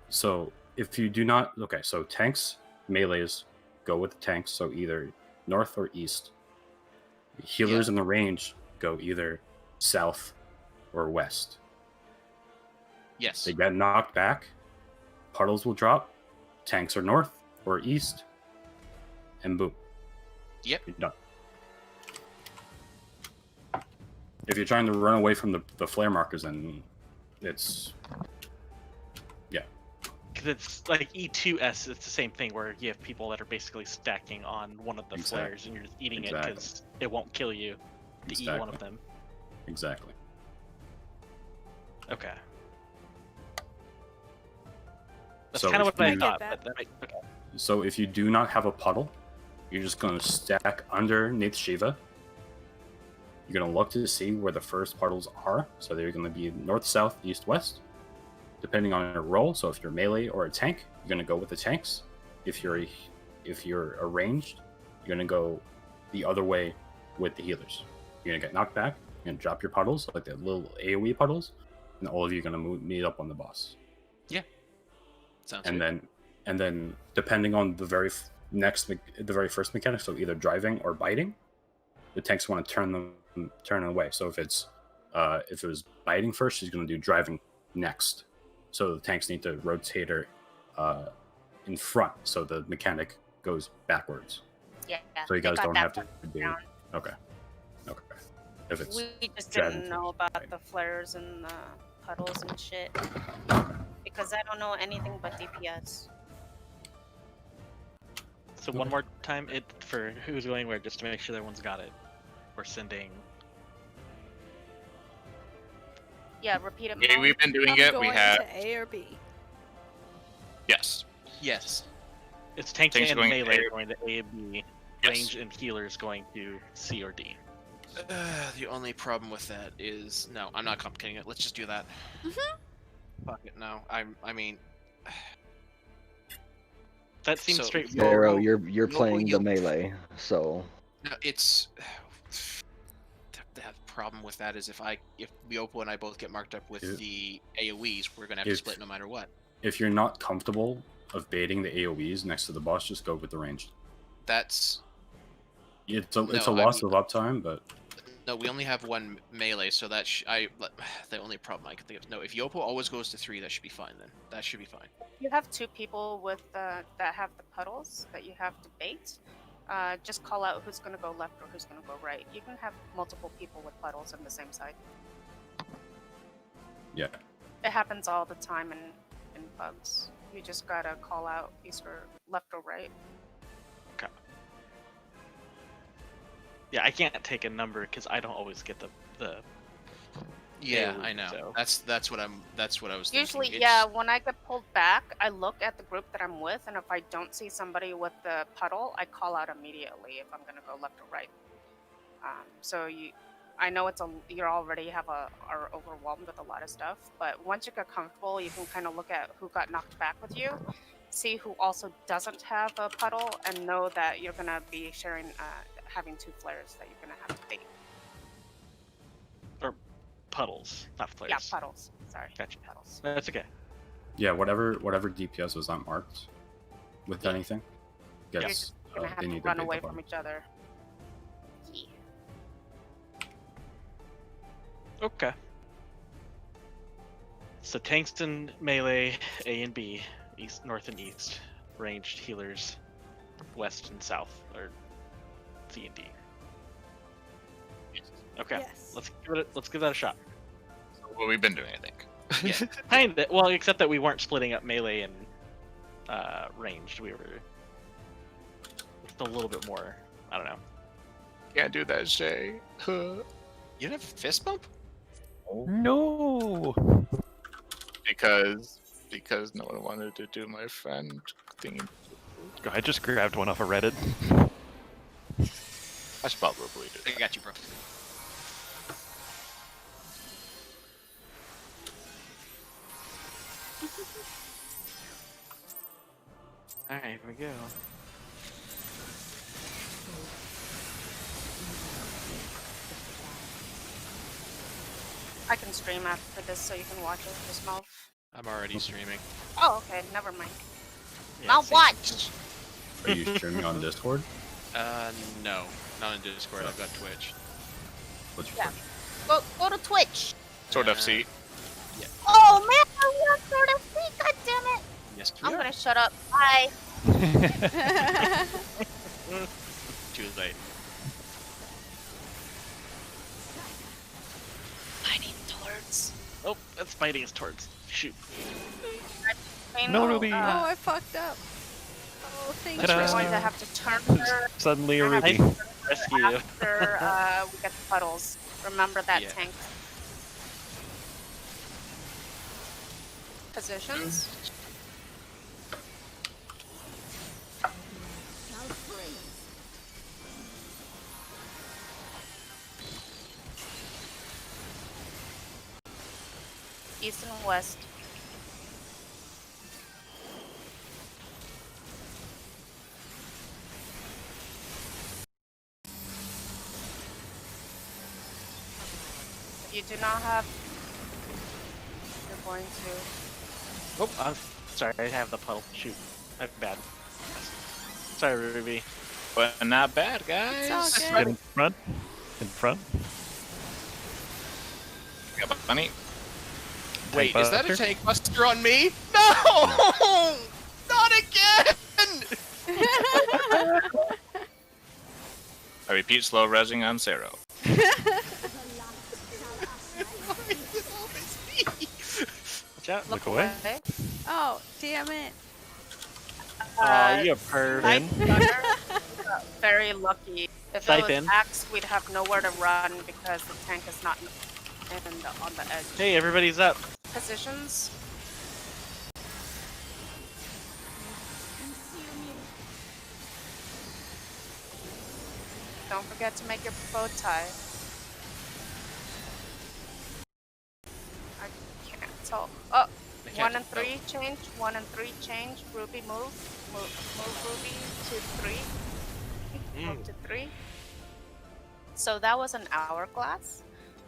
So if you do not, okay, so tanks, melees, go with the tanks. So either north or east. Healers in the range go either south or west. Yes. They get knocked back, puddles will drop, tanks are north or east, and boom. Yep. You're done. If you're trying to run away from the flare markers, then it's... Yeah. Because it's like E2S, it's the same thing where you have people that are basically stacking on one of the flares and you're just eating it because it won't kill you to eat one of them. Exactly. Okay. That's So kind of if what I you- thought. I get But that okay. So if you do not have a puddle, you're just going to stack underneath Shiva. You're going to look to see where the first puddles are. So they're going to be north, south, east, west, depending on your role. So if you're melee or a tank, you're going to go with the tanks. If you're ranged, you're going to go the other way with the healers. You're going to get knocked back. You're going to drop your puddles, like the little AoE puddles, and all of you are going to meet up on the boss. Sounds And good. then depending on the very first mechanic, so either driving or biting, the tanks want to turn away. So if it was biting first, she's going to do driving next. So the tanks need to rotate her in front, so the mechanic goes backwards. Yeah. So you they guys got don't that have to part do. down. Okay. If it's We just driving didn't know first, about right. the flares and the puddles and shit. Because I don't know anything but DPS. So one more time, it for who's going where, just to make sure everyone's got it. We're sending. Yeah, repeat it. Okay, Mom. we've been doing I'm it. going We have to A or B. yes. Yes. It's tanks Tanks and going to melee A. going to A and B. Yes. Range and healers going to C or D. The only problem with that is no, I'm not complicating it. Let's just do that. Fuck it. No, I mean, That seems So- straightforward. Arrow, Yo- you're yo- playing yo- the melee, so no, it's the problem with that is if Myopo and I both get marked up with If- the AOE's, we're gonna have to if- split no matter what. If you're not comfortable of baiting the AoEs next to the boss, just go with the ranged. That's It's No, a I loss mean- of uptime, but no. We only have one melee, so that the only problem I can think of. No, if Yopo always goes to 3, that should be fine. Then that should be fine. You have 2 people with that have the puddles that you have to bait. Just call out who's gonna go left or who's gonna go right. You can have multiple people with puddles on the same side. yeah. It happens all the time in pubs. You just gotta call out east or left or right. Yeah, I can't take a number because I don't always get the Yeah, AoE, I know. so- That's what I was thinking. Usually, It's- yeah, when I get pulled back, I look at the group that I'm with, and if I don't see somebody with the puddle, I call out immediately if I'm gonna go left or right. So I know you already are overwhelmed with a lot of stuff, but once you get comfortable, you can kind of look at who got knocked back with you, see who also doesn't have a puddle, and know that you're gonna be sharing, having 2 flares that you're gonna have to bait. puddles, not flares. Yeah, puddles. Sorry, Gotcha. puddles. That's okay. Yeah, whatever DPS was not marked with anything You're gets just gonna have they to need run to away bait the from button. each other. Yeah. Okay. So tanks and melee, A and B, east, north and east, ranged healers, west and south, or C and D. Okay, Yes. let's give that a shot. What we've been doing, I think. Yeah. Kinda. Well, except that we weren't splitting up melee and ranged. We were just a little bit more. I don't know. Can't do that, Shay. You didn't have fist bump? No. because no one wanted to do my friend thing. I just grabbed one off of Reddit. I should probably do I that. got you, bro. Alright, here we go. I can stream after this so you can watch it. Just mouth. I'm already streaming. Oh, okay. Never mind. Yeah, I'll same. watch. Are you streaming on Discord? No, not on Discord. I've got Twitch. What's your Yeah. Twitch? Go to Twitch. Sort of see. Oh man, I want sort of free. God damn it. Yes, I'm gonna shut up. Bye. Too late. I need swords. Oh, that's fighting us towards. Shoot. No, Ruby. Oh, I fucked up. Oh, thank Ta-da. We're you. going to have to turn her Suddenly a I have Ruby. to turn her Rescue you. after we get the puddles. Remember that Yeah. tank. Positions. East and west. If you do not have, you're going to. Oh, I'm sorry, I have the puddle. Shoot. I'm bad. Sorry, Ruby. But not bad, guys. It's all good. In front. In front. Got bunny. Wait, is that a buster? tank buster on me? No! Not again! I repeat, slow resing on Zero. Watch out. Look away. Oh, damn it. Aw, you're pervin. Very lucky. If Type it was in. Axe, we'd have nowhere to run because the tank is not on the edge. Hey, everybody's up. Positions. Don't forget to make your bow tie. I can't tell. Oh, I can't 1 and tell. 3 change. 1 and 3 change. Ruby move. Move Ruby to 3. Move to 3. So that was an hourglass.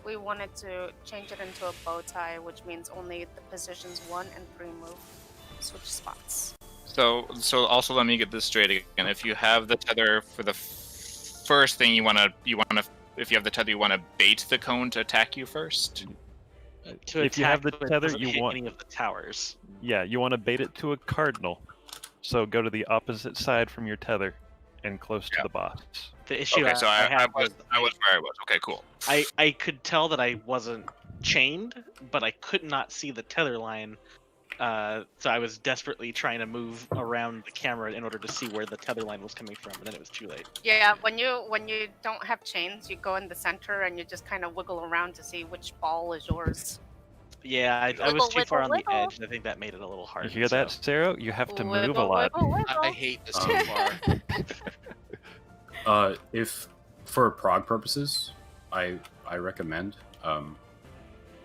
We wanted to change it into a bow tie, which means only the positions 1 and 3 move. Switch spots. So also let me get this straight again. If you have the tether for the first thing you wanna, if you have the tether, you wanna bait the cone to attack you first. To If you have the attack, but it tether, doesn't you hit want- any of the towers. Yeah, you want to bait it to a cardinal. So go to the opposite side from your tether and close to Yeah. the boss. The issue Okay, so I had was where I was. Okay, cool. I could tell that I wasn't chained, but I could not see the tether line. So I was desperately trying to move around the camera in order to see where the tether line was coming from, and then it was too late. Yeah, when you don't have chains, you go in the center and you just kind of wiggle around to see which ball is yours. Yeah, I was Wiggle, too far on wiggle, the wiggle. edge. I think that made it a little hard. You hear that, Sarah? You have to move a Wiggle, lot. wiggle, wiggle. I hate this so far. If for prog purposes, I recommend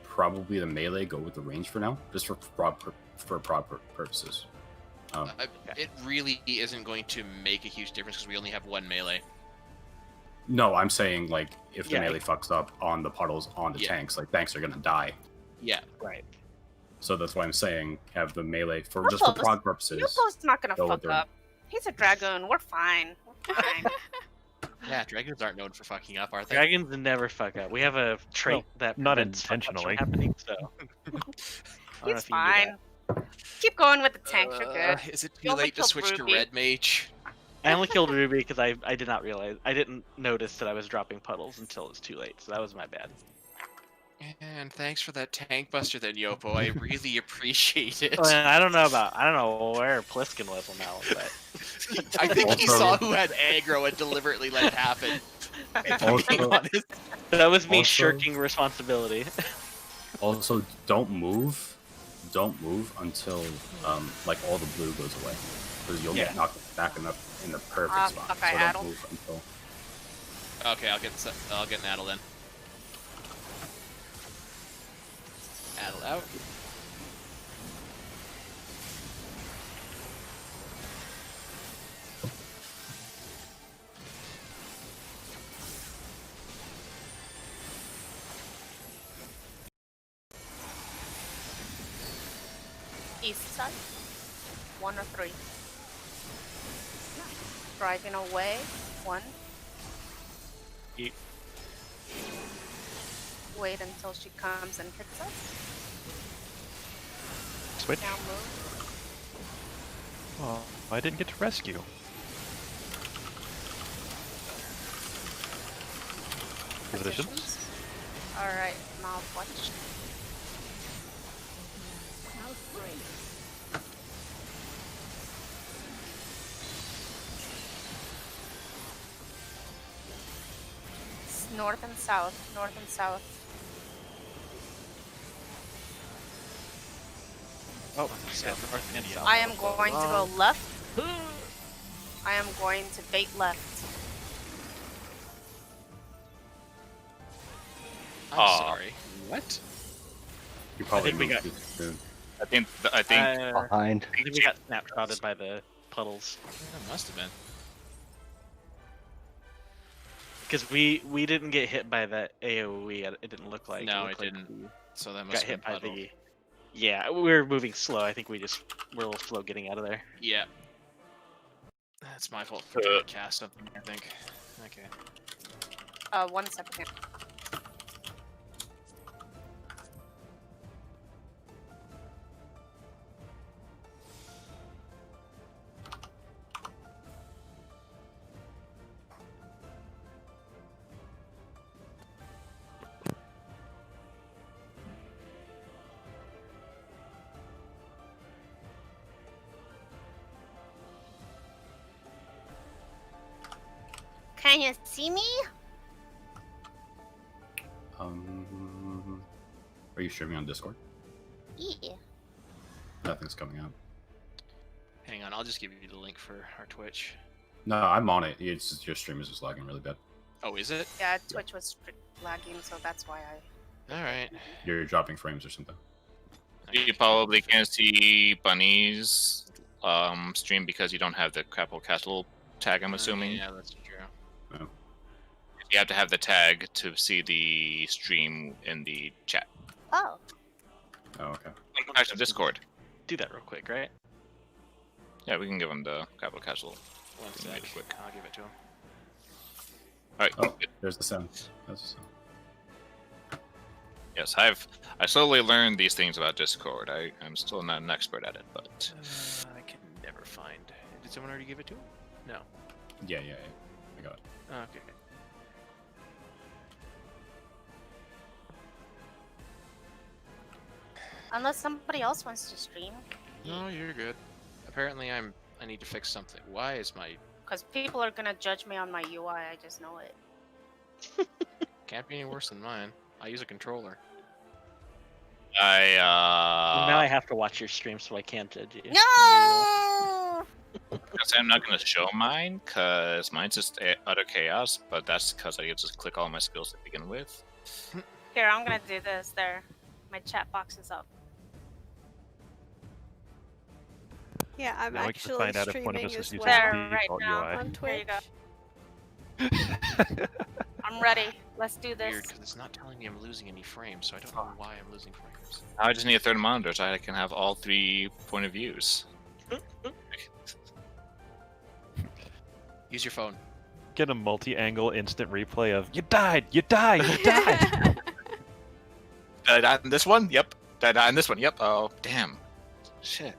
probably the melee go with the range for now, just for prog purposes. It really isn't going to make a huge difference because we only have 1 melee. No, I'm saying like if the Yeah. melee fucks up on the puddles on the Yeah. tanks, like tanks are gonna die. Yeah. Right. So that's why I'm saying have the melee for just Your for prog purposes. post's not gonna go with fuck their- up. He's a dragoon. We're fine. We're fine. Yeah, dragons aren't known for fucking up, are they? Dragons never fuck up. We have a trait Well, that not prevents fuck ups from intentionally. happening. So I don't know He's if you knew fine. that. Keep going with the tanks. You're good. Is it too You'll late to kill switch to Ruby. red mage? I only killed Ruby because I did not realize I didn't notice that I was dropping puddles until it was too late. So that was my bad. And thanks for that tank buster then, Yopo. I really appreciate it. Well, I don't know where Pliskin was on that one, but I think he Also- saw who had aggro and deliberately let it happen. If I'm being Also- honest. that was me Also- shirking responsibility. Also, don't move until like all the blue goes away, because you'll Yeah. get knocked back in the perfect Ah, spot. fuck, I So addled. don't move until. Okay, I'll get an addle then. Addle out. East side. 1 or 3. Driving away. 1. Eat. Wait until she comes and hits us. Switch. Now move. Oh, I didn't get to rescue. Positions. Alright, mouth watch. It's north and south. North and south. Oh, south, north, and south. I am going to go left. I am going to bait left. I'm sorry. What? You probably think we moved got- too soon. I think Behind. I think we got snapshotted by the puddles. That must have been. Because we didn't get hit by that AoE, it didn't look like. No, looked it like didn't. we So that got must have hit been by puddle. the... Yeah, we were moving slow. I think we're a little slow getting out of there. Yeah. That's my fault for trying to cast something, I think. Okay. 1 second. Can you see me? Are you streaming on Discord? Yeah. Nothing's coming up. Hang on, I'll just give you the link for our Twitch. No, I'm on it. It's just your stream is just lagging really bad. Oh, is it? Yeah, Twitch was lagging, so that's why I... Alright. You're dropping frames or something. you probably can't see Bunny's stream because you don't have the Crapple Castle tag, I'm assuming. Yeah, that's true. No. You have to have the tag to see the stream in the chat. Oh. Oh, okay. Back to Discord. Do that real quick, right? Yeah, we can give him the Crapple Castle. One Make sec. it quick. I'll give it to him. Alright. Oh, there's the sound. That's the sound. Yes, I slowly learned these things about Discord. I'm still not an expert at it, but I can never find. Did someone already give it to him? No. Yeah. I got it. Okay. Unless somebody else wants to stream. No, you're good. Apparently, I need to fix something. Why is my Because people are gonna judge me on my UI, I just know it. can't be any worse than mine? I use a controller. Well, now I have to watch your stream, so I can't judge you. No! I'm not going to show mine because mine's just utter chaos. But that's because I just click all my skills to begin with. Here, I'm gonna do this. There. My chat box is up. Yeah, I'm Now we can actually find out if one of streaming us is as using well the right default now. UI. on There you Twitch. go. I'm ready. Let's do this. Weird, because it's not telling me I'm losing any frames, so I don't know why I'm losing frames. I just need a third monitor so I can have all 3 point of views. Use your phone. Get a multi-angle instant replay of "You died! You died! You died!" Did I die in this one? Yep. Did I die in this one? Yep. Oh, damn. Shit.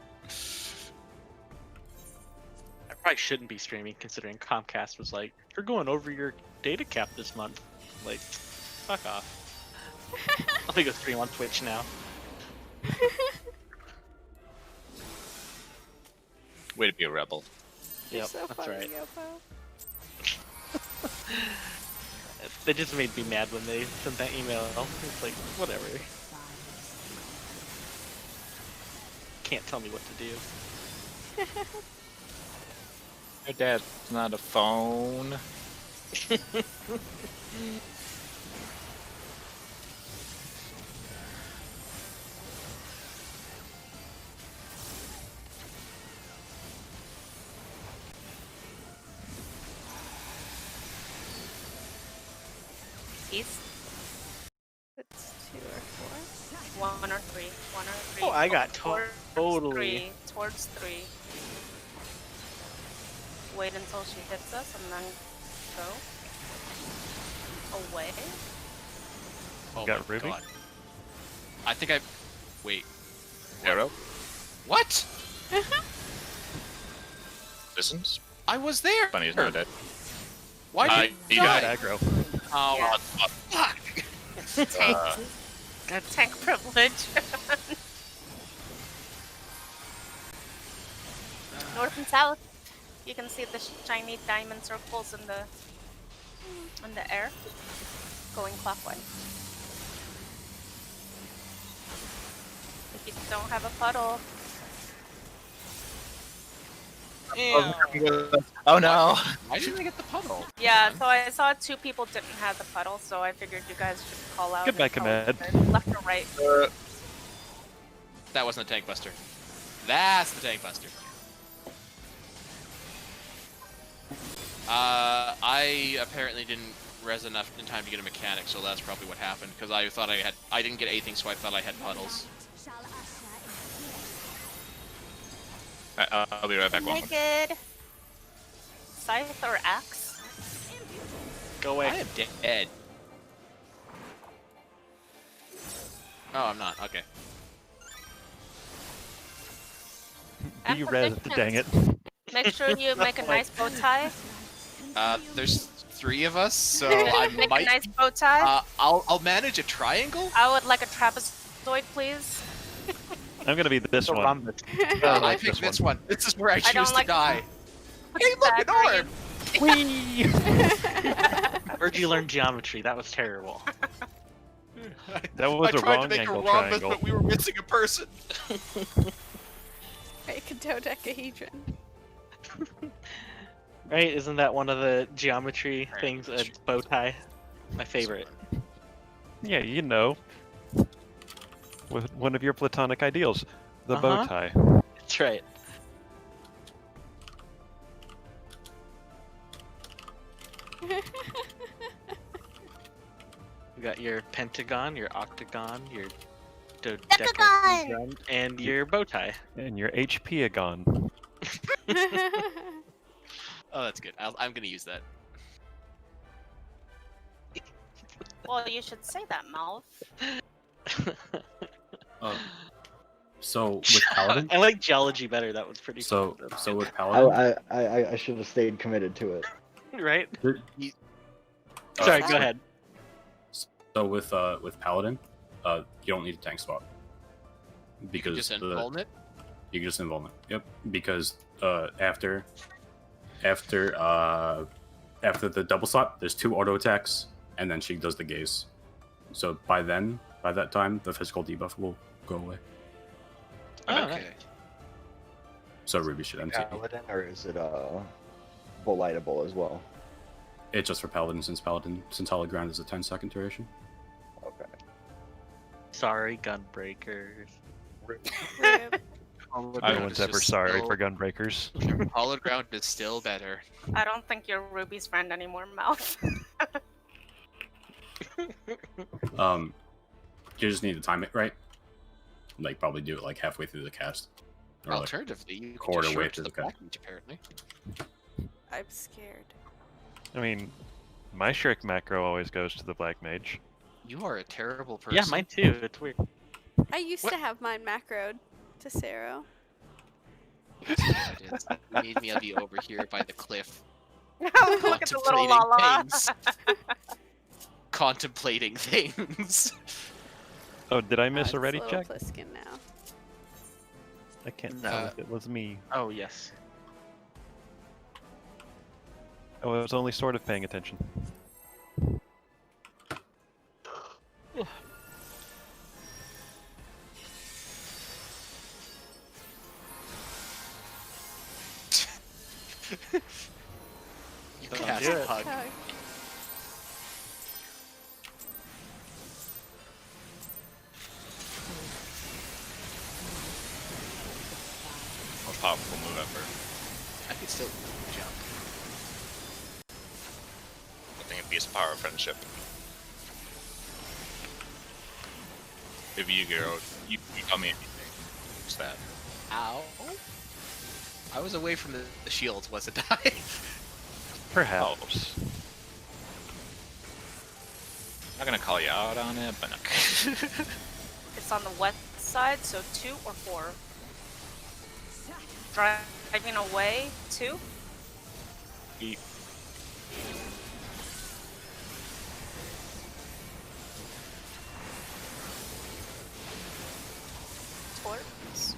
I probably shouldn't be streaming, considering Comcast was like, "You're going over your data cap this month." Like, fuck off. I'll go stream on Twitch now. Way to be a rebel. You're Yep, so that's funny, right. Yopo. They just made me mad when they sent that email. It's like, whatever. Can't tell me what to do. Your dad's not a phone. East. It's 2 or 4. 1 or 3. 1 or 3. Oh, I got Four. Totally. Towards 3. Wait until she hits us and then go away. Oh Got my Ruby? God. I think I. Wait. Arrow. What? Listens. I was there. Funny, he's not dead. Why did he you Got die? aggro. Oh, Yeah. fuck. Tank. Got tank privilege. North and south. You can see the shiny diamond circles in the air, going clockwise. If you don't have a puddle, Oh no! Why didn't I get the puddle? yeah. So I saw 2 people didn't have the puddle, so I figured you guys should call out. Goodbye, and tell each Command. other, left or right. That wasn't a tank buster. That's the tank buster. I apparently didn't res enough in time to get a mechanic, so that's probably what happened. Because I thought I didn't get anything, so I thought I had puddles. I'll be right back. One. Naked. Scythe or axe? Go I away. am dead. Oh, I'm not. Okay. You res, dang it. Make sure you make a nice bow tie. There's 3 of us, so I Make might. a nice bow tie. I'll manage a triangle. I would like a trapezoid, please. I'm gonna be this The one. rhombus. I I like picked this this one. This is where I don't choose to like- die. Hey, look, an orb! Whee! Where'd you learn geometry? That was terrible. That was I a tried wrong to make a angle rhombus, triangle. but we were missing a person. Make a dodecahedron. Right? Isn't that one of the geometry Right. things? A bow tie? My favorite. Yeah, you know. With one of your platonic ideals, the bow Uh-huh. tie. That's right. You got your pentagon, your octagon, your dodecahedron, and your bow tie. And your HP-agon. Oh, that's good. I'm gonna use that. Well, you should say that, mouth. So with Paladin, I like geology better. That was pretty. so fun. so with Paladin, I should have stayed committed to it. Right? uh, Sorry, go ahead. So with Paladin, you don't need a tank swap because Just invuln it. you can just invuln it. Yep, because after the double swap, there's 2 auto attacks, and then she does the gaze. So by that time, the physical debuff will go away. Oh, Okay. So Ruby should empty. Paladin, or is it lightable as well? It's just for Paladin, since Hollow Ground is a 10-second duration. Okay. Sorry, gunbreakers. Rip. No Ground one's is ever just sorry still- for gunbreakers. Hollowed ground is still better. I don't think you're Ruby's friend anymore, mouth. You just need to time it right. Like probably do it like halfway through the cast. Or like, Alternatively, you can quarter just show way it to through the the black mage, apparently. I'm scared. I mean, my Shrek macro always goes to the black mage. You are a terrible person. Yeah, mine too. It's weird. I used What? to have mine macroed to Sero. Yeah, it is. You made me be over here by the cliff, Look at the little Lala. contemplating things. Oh, did I miss It's a ready little check? Pliskin now. I can't No. tell if it was me. Oh yes. Oh, I was only sort of paying attention. You Don't cast do it. hug. Hug. Most powerful move ever. I can still jump. I think it'd be a power of friendship. If you girl, you tell me anything. It's that. Ow. I was away from the shields, wasn't I? Perhaps. I'm not gonna call you out on it, but no. It's on the west side, so 2 or 4. Driving away, 2. Eat. Towards.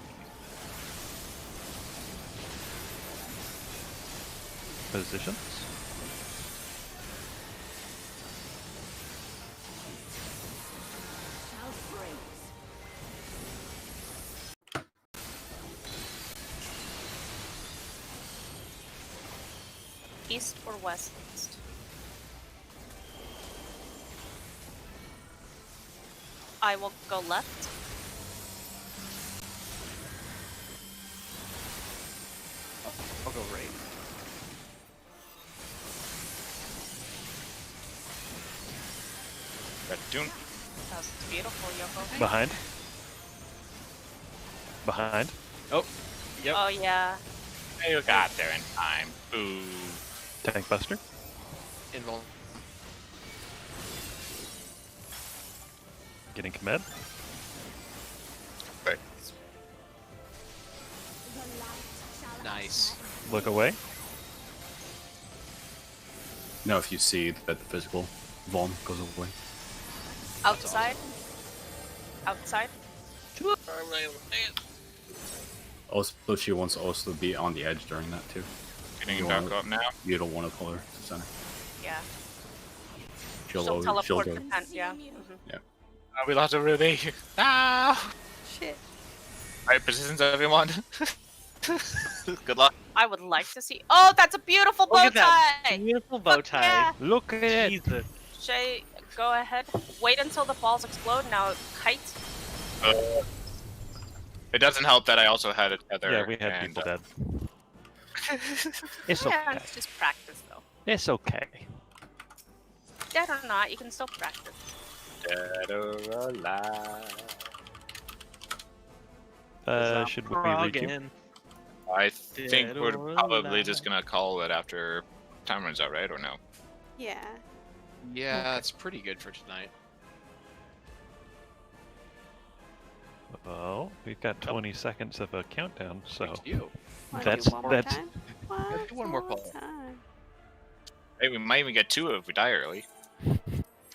Positions. East or west? I will go left. I'll go right. Red Dune. That was beautiful, Yoko. Behind. Behind. Oh, yep. Oh yeah. You got there in time. Boo. Tank Buster. Invul. Getting commed. Nice. Look away. Now, if you see that the physical vuln goes away. Outside. Outside. Also, she wants to also be on the edge during that too. Getting You back wanna- up now. You don't want to pull her to center. Yeah. She'll She'll always, teleport she'll to go. 10. Yeah. Mhm. We lost a Ruby. Ah! Shit. Alright, positions, everyone. Good luck. I would like to see. Oh, that's a beautiful bow Look at that tie. beautiful bow Fuck tie. yeah. Look at it. Jesus. Shay, go ahead. Wait until the balls explode. Now kite. It doesn't help that I also had a tether. Yeah, we had and, people dead. It's Yeah, okay. it's just practice though. It's okay. Dead or not, you can still practice. Dead or alive. Should we requeue? I think Dead we're or probably just alive. gonna call it after time runs out, right? Or no? Yeah. Yeah, it's pretty good for tonight. Well, we've got 20 seconds of a countdown, so Thanks to you. Wanna That's- do one more that's- time? One, do one more poll. time. Hey, we might even get 2 if we die early.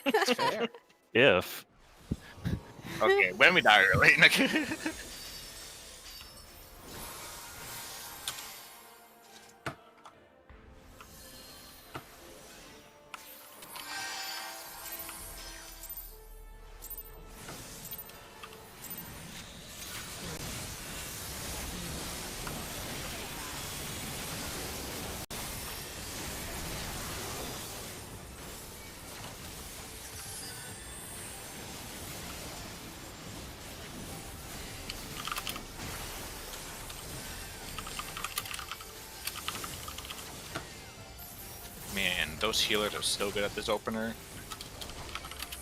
It's fair. if Okay, when we die early. Man, those healers are so good at this opener.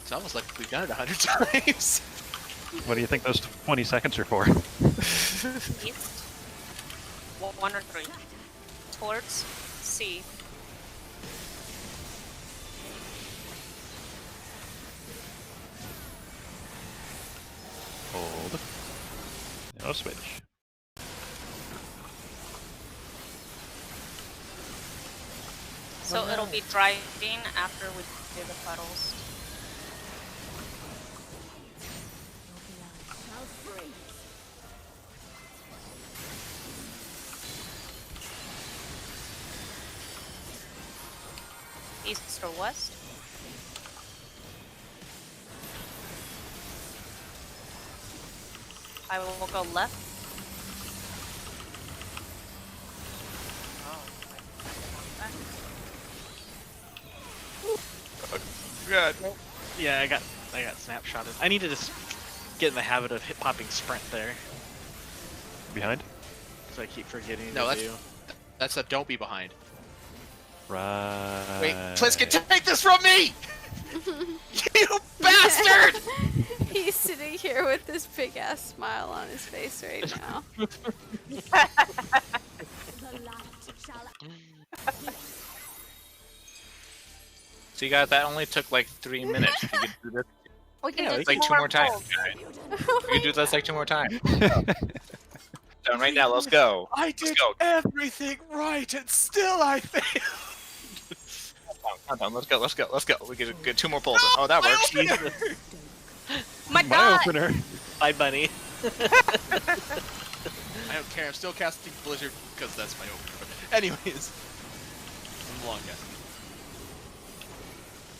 It's almost like we've done it 100 times. what do you think those 20 seconds are for? East. 1 or 3. Towards C. Hold. Now switch. So it'll be driving after we do the puddles. East or west? I will go left. God. Yeah, I got snapshotted. I need to just get in the habit of hip popping sprint there, Behind? because I keep forgetting No, to do. That's a don't be behind. Right. Wait, Pliskin, take this from me! You bastard! He's sitting here with this big ass smile on his face right now. So you guys, that only took like 3 minutes. You could do this We can Yeah, do we like two 2 more more times, polls. guys. We can do this like 2 more times. Done right now. Let's go. I Let's did go. everything right, and still I failed. Calm down. Let's go. Let's go. Let's go. We get 2 more pulls. In. Oh, that works. My My God! opener. Bye, bunny. I don't care. I'm still casting Blizzard because that's my opener. Anyways, I'm long casting.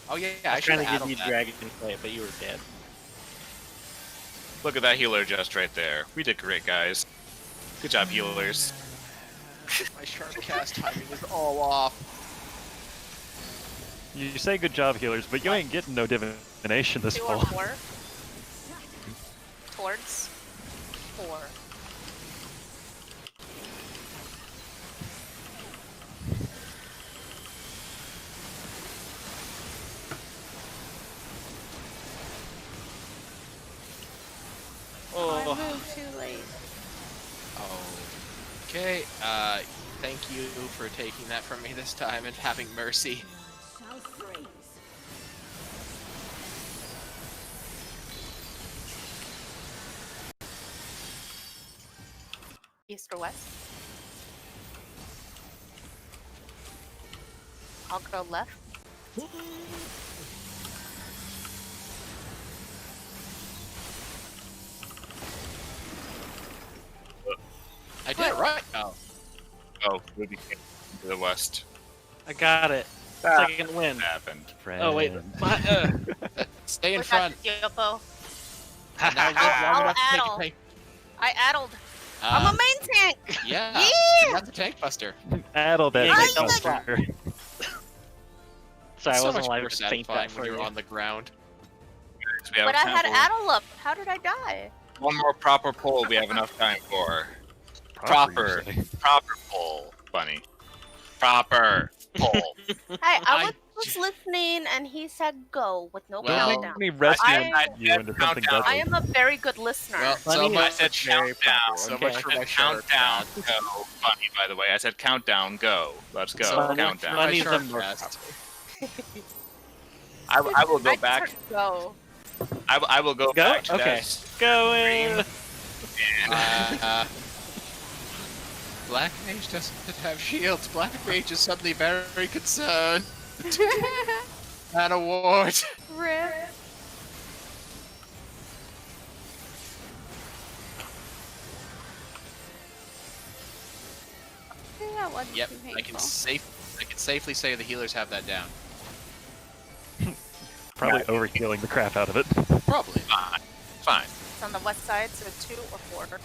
Oh yeah, I I was should trying to add give you that. Dragon Clay, but you were dead. Look at that healer just right there. We did great, guys. Good job, healers. My sharp cast timing is all off. You say good job, healers, but you ain't getting no divination this 2 or fall. more. Towards 4. I Oh, moved too late. Okay. Thank you for taking that from me this time and having mercy. East or west? I'll go left. I did it right. Oh. Oh, Ruby came to the west. I got it. Ah. Second win. Happened. Oh wait, Stay in We got front. this, Yoko. And now live long I'll enough to take a addle. tank. I addled. I'm a main tank! Yeah. Yeah! You got the tank buster. Addle that Yeah, tank don't buster. Sorry, I so wasn't much alive more to faint satisfying that when for you're you. on the ground. We have But I had time addle up. How did I die? for one more proper pull. We have enough time for. Proper, you say. Proper pull, bunny. Proper pull. Hey, I I was listening and he said go with no Well, Don't countdown. make me rescue I- you into something countdown. deadly. I am a very good listener. Well, Bunny so is much, said very countdown. proper, so okay? much for my sharp Countdown, cast. go, bunny. By the way, I said countdown, go. Let's go. So Bunny- Countdown. Bunny's sharp the more cast. proper. I will go I back. just heard go. I will go Go? back to Okay. that. Going. And, Black Mage doesn't have shields. Black Mage is suddenly very concerned. An award. Rip. That wasn't Yep, too I can painful. safely say the healers have that down. Probably overhealing the crap out of it. Probably. Fine. It's on the west side, so 2 or 4.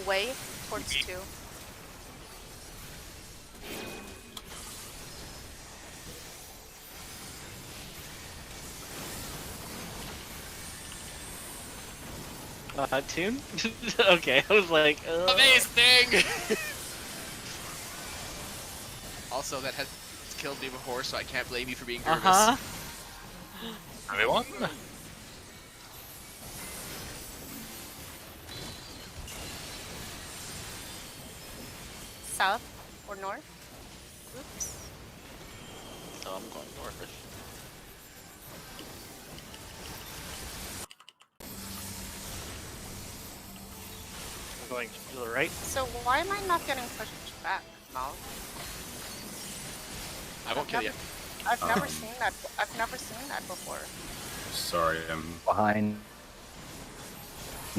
Away towards 2. Tune? Okay, I was like, Amazing! Also, that has killed me before, so I can't blame you for being nervous. uh-huh. Everyone? South or north? Oops. So I'm going north. I'm going to the right. So why am I not getting pushed back, Mal? I won't kill you. I've never Um. seen that. I've never seen that before. Sorry, I'm. Behind.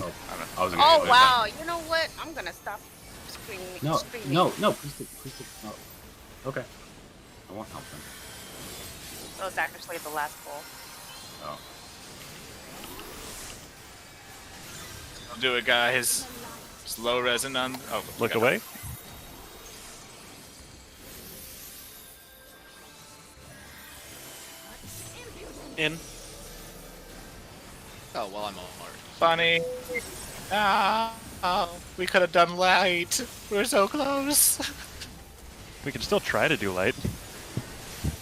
Oh, I was. Oh wow! You know what? I'm gonna stop screaming. No, screaming. no, no, please, please, no. Okay. I won't help them. That was actually the last pull. Oh. I'll do it, guys. Slow resin on. Oh, Look okay. away. In. Oh, well, I'm all hard. Bunny. Ah, oh, we could have done light. We're so close. We can still try to do light.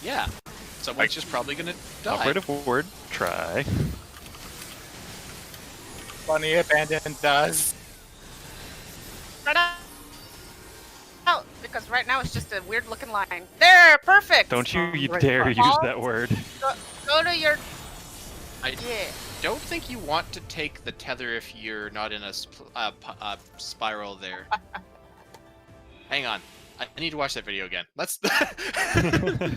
Yeah. Someone's just probably gonna die. Operative word. try. Bunny abandoned us. Right out, because right now it's just a weird looking line. There, perfect. Don't you Right dare spot. use that word. Go to your. I Yeah. don't think you want to take the tether if you're not in a spiral there. Hang on. I need to watch that video again. Let's.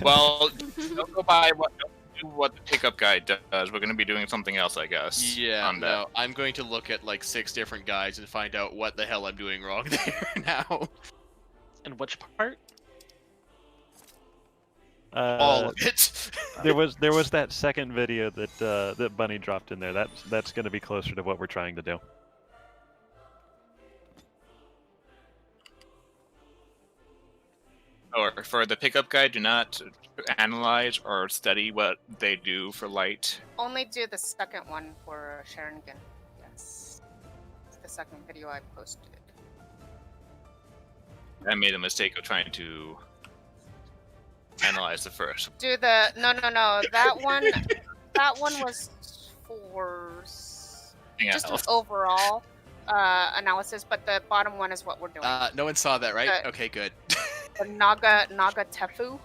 Well, don't go by what. Don't do what the pickup guy does. We're going to be doing something else, I guess. Yeah, on that. no. I'm going to look at like 6 different guides and find out what the hell I'm doing wrong there now. And which part? All of it. there was that second video that that Bunny dropped in there. That's going to be closer to what we're trying to do. Or for the pickup guy, do not analyze or study what they do for light. Only do the second one for Sharingan. Yes. It's the second video I posted. I made a mistake of trying to analyze the first. Do the no. That one. That one was for just an overall analysis, but the bottom one is what we're doing. No one saw that, right? Okay, good. The Naga Tefu.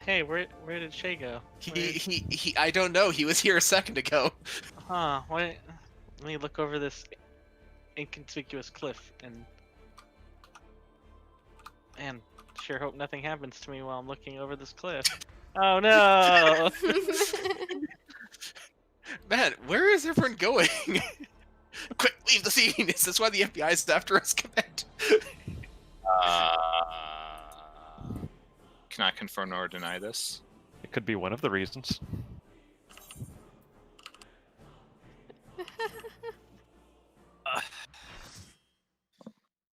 Hey, where did Shay go? He I don't know. He was here a second ago. Huh? Why? Let me look over this inconspicuous cliff and. Man, sure hope nothing happens to me while I'm looking over this cliff. Oh no! Man, where is everyone going? Quick, leave the scene! Is this why the FBI is after us, Command? Cannot confirm nor deny this. It could be one of the reasons.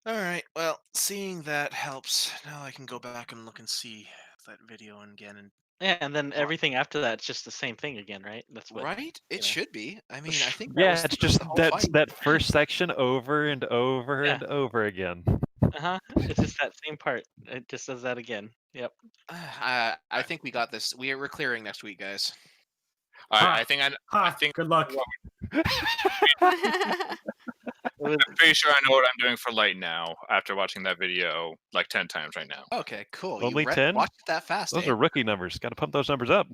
Alright, well, seeing that helps. Now I can go back and look and see that video again. And Yeah, and then everything after that's just the same thing again, right? That's what. right? It should be. I mean, I think Yeah, that it's was just the whole that fight. first section over and over and over again. It's just that same part. It just does that again. Yep. I think we got this. We're clearing next week, guys. I think I think good luck. I'm pretty sure I know what I'm doing for light now after watching that video like 10 times right now. Okay, cool. Only you 10? watched it that fast. Those eh? are rookie numbers. Got to pump those numbers up.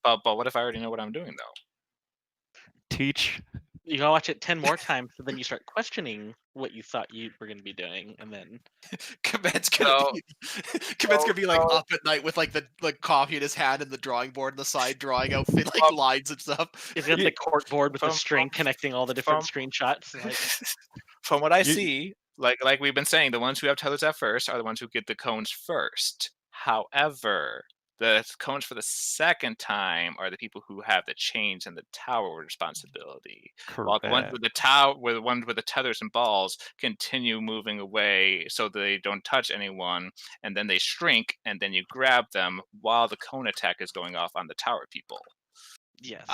But what if I already know what I'm doing though? Teach. You gotta watch it 10 more times, so then you start questioning what you thought you were gonna be doing, and then. Command's gonna be like up at night with like the coffee in his hand and the drawing board on the side, drawing out like lines and stuff. He's got the cork board with a string connecting all the different screenshots. Like, From what I see, like we've been saying, the ones who have tethers at first are the ones who get the cones first. However, the cones for the second time are the people who have the chains and the tower responsibility. Correct. While the ones with the ones with the tethers and balls continue moving away so they don't touch anyone, and then they shrink, and then you grab them while the cone attack is going off on the tower people. yes.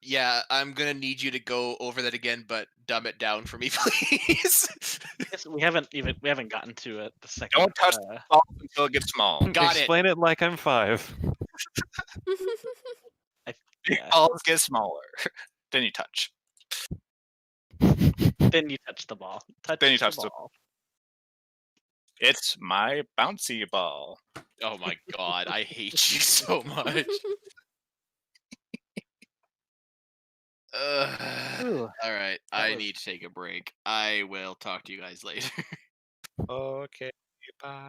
Yeah, I'm gonna need you to go over that again, but dumb it down for me, please. Yes, we haven't gotten to it. The second. Don't touch the ball until it gets small. Got Explain it like I'm 5. Big balls get smaller. Then you touch. Then you touch the ball. Then you touch the ball. It's my bouncy ball. Oh my god, I hate you so much. Ooh, all right, I need to take a break. I will talk to you guys later. Okay, bye.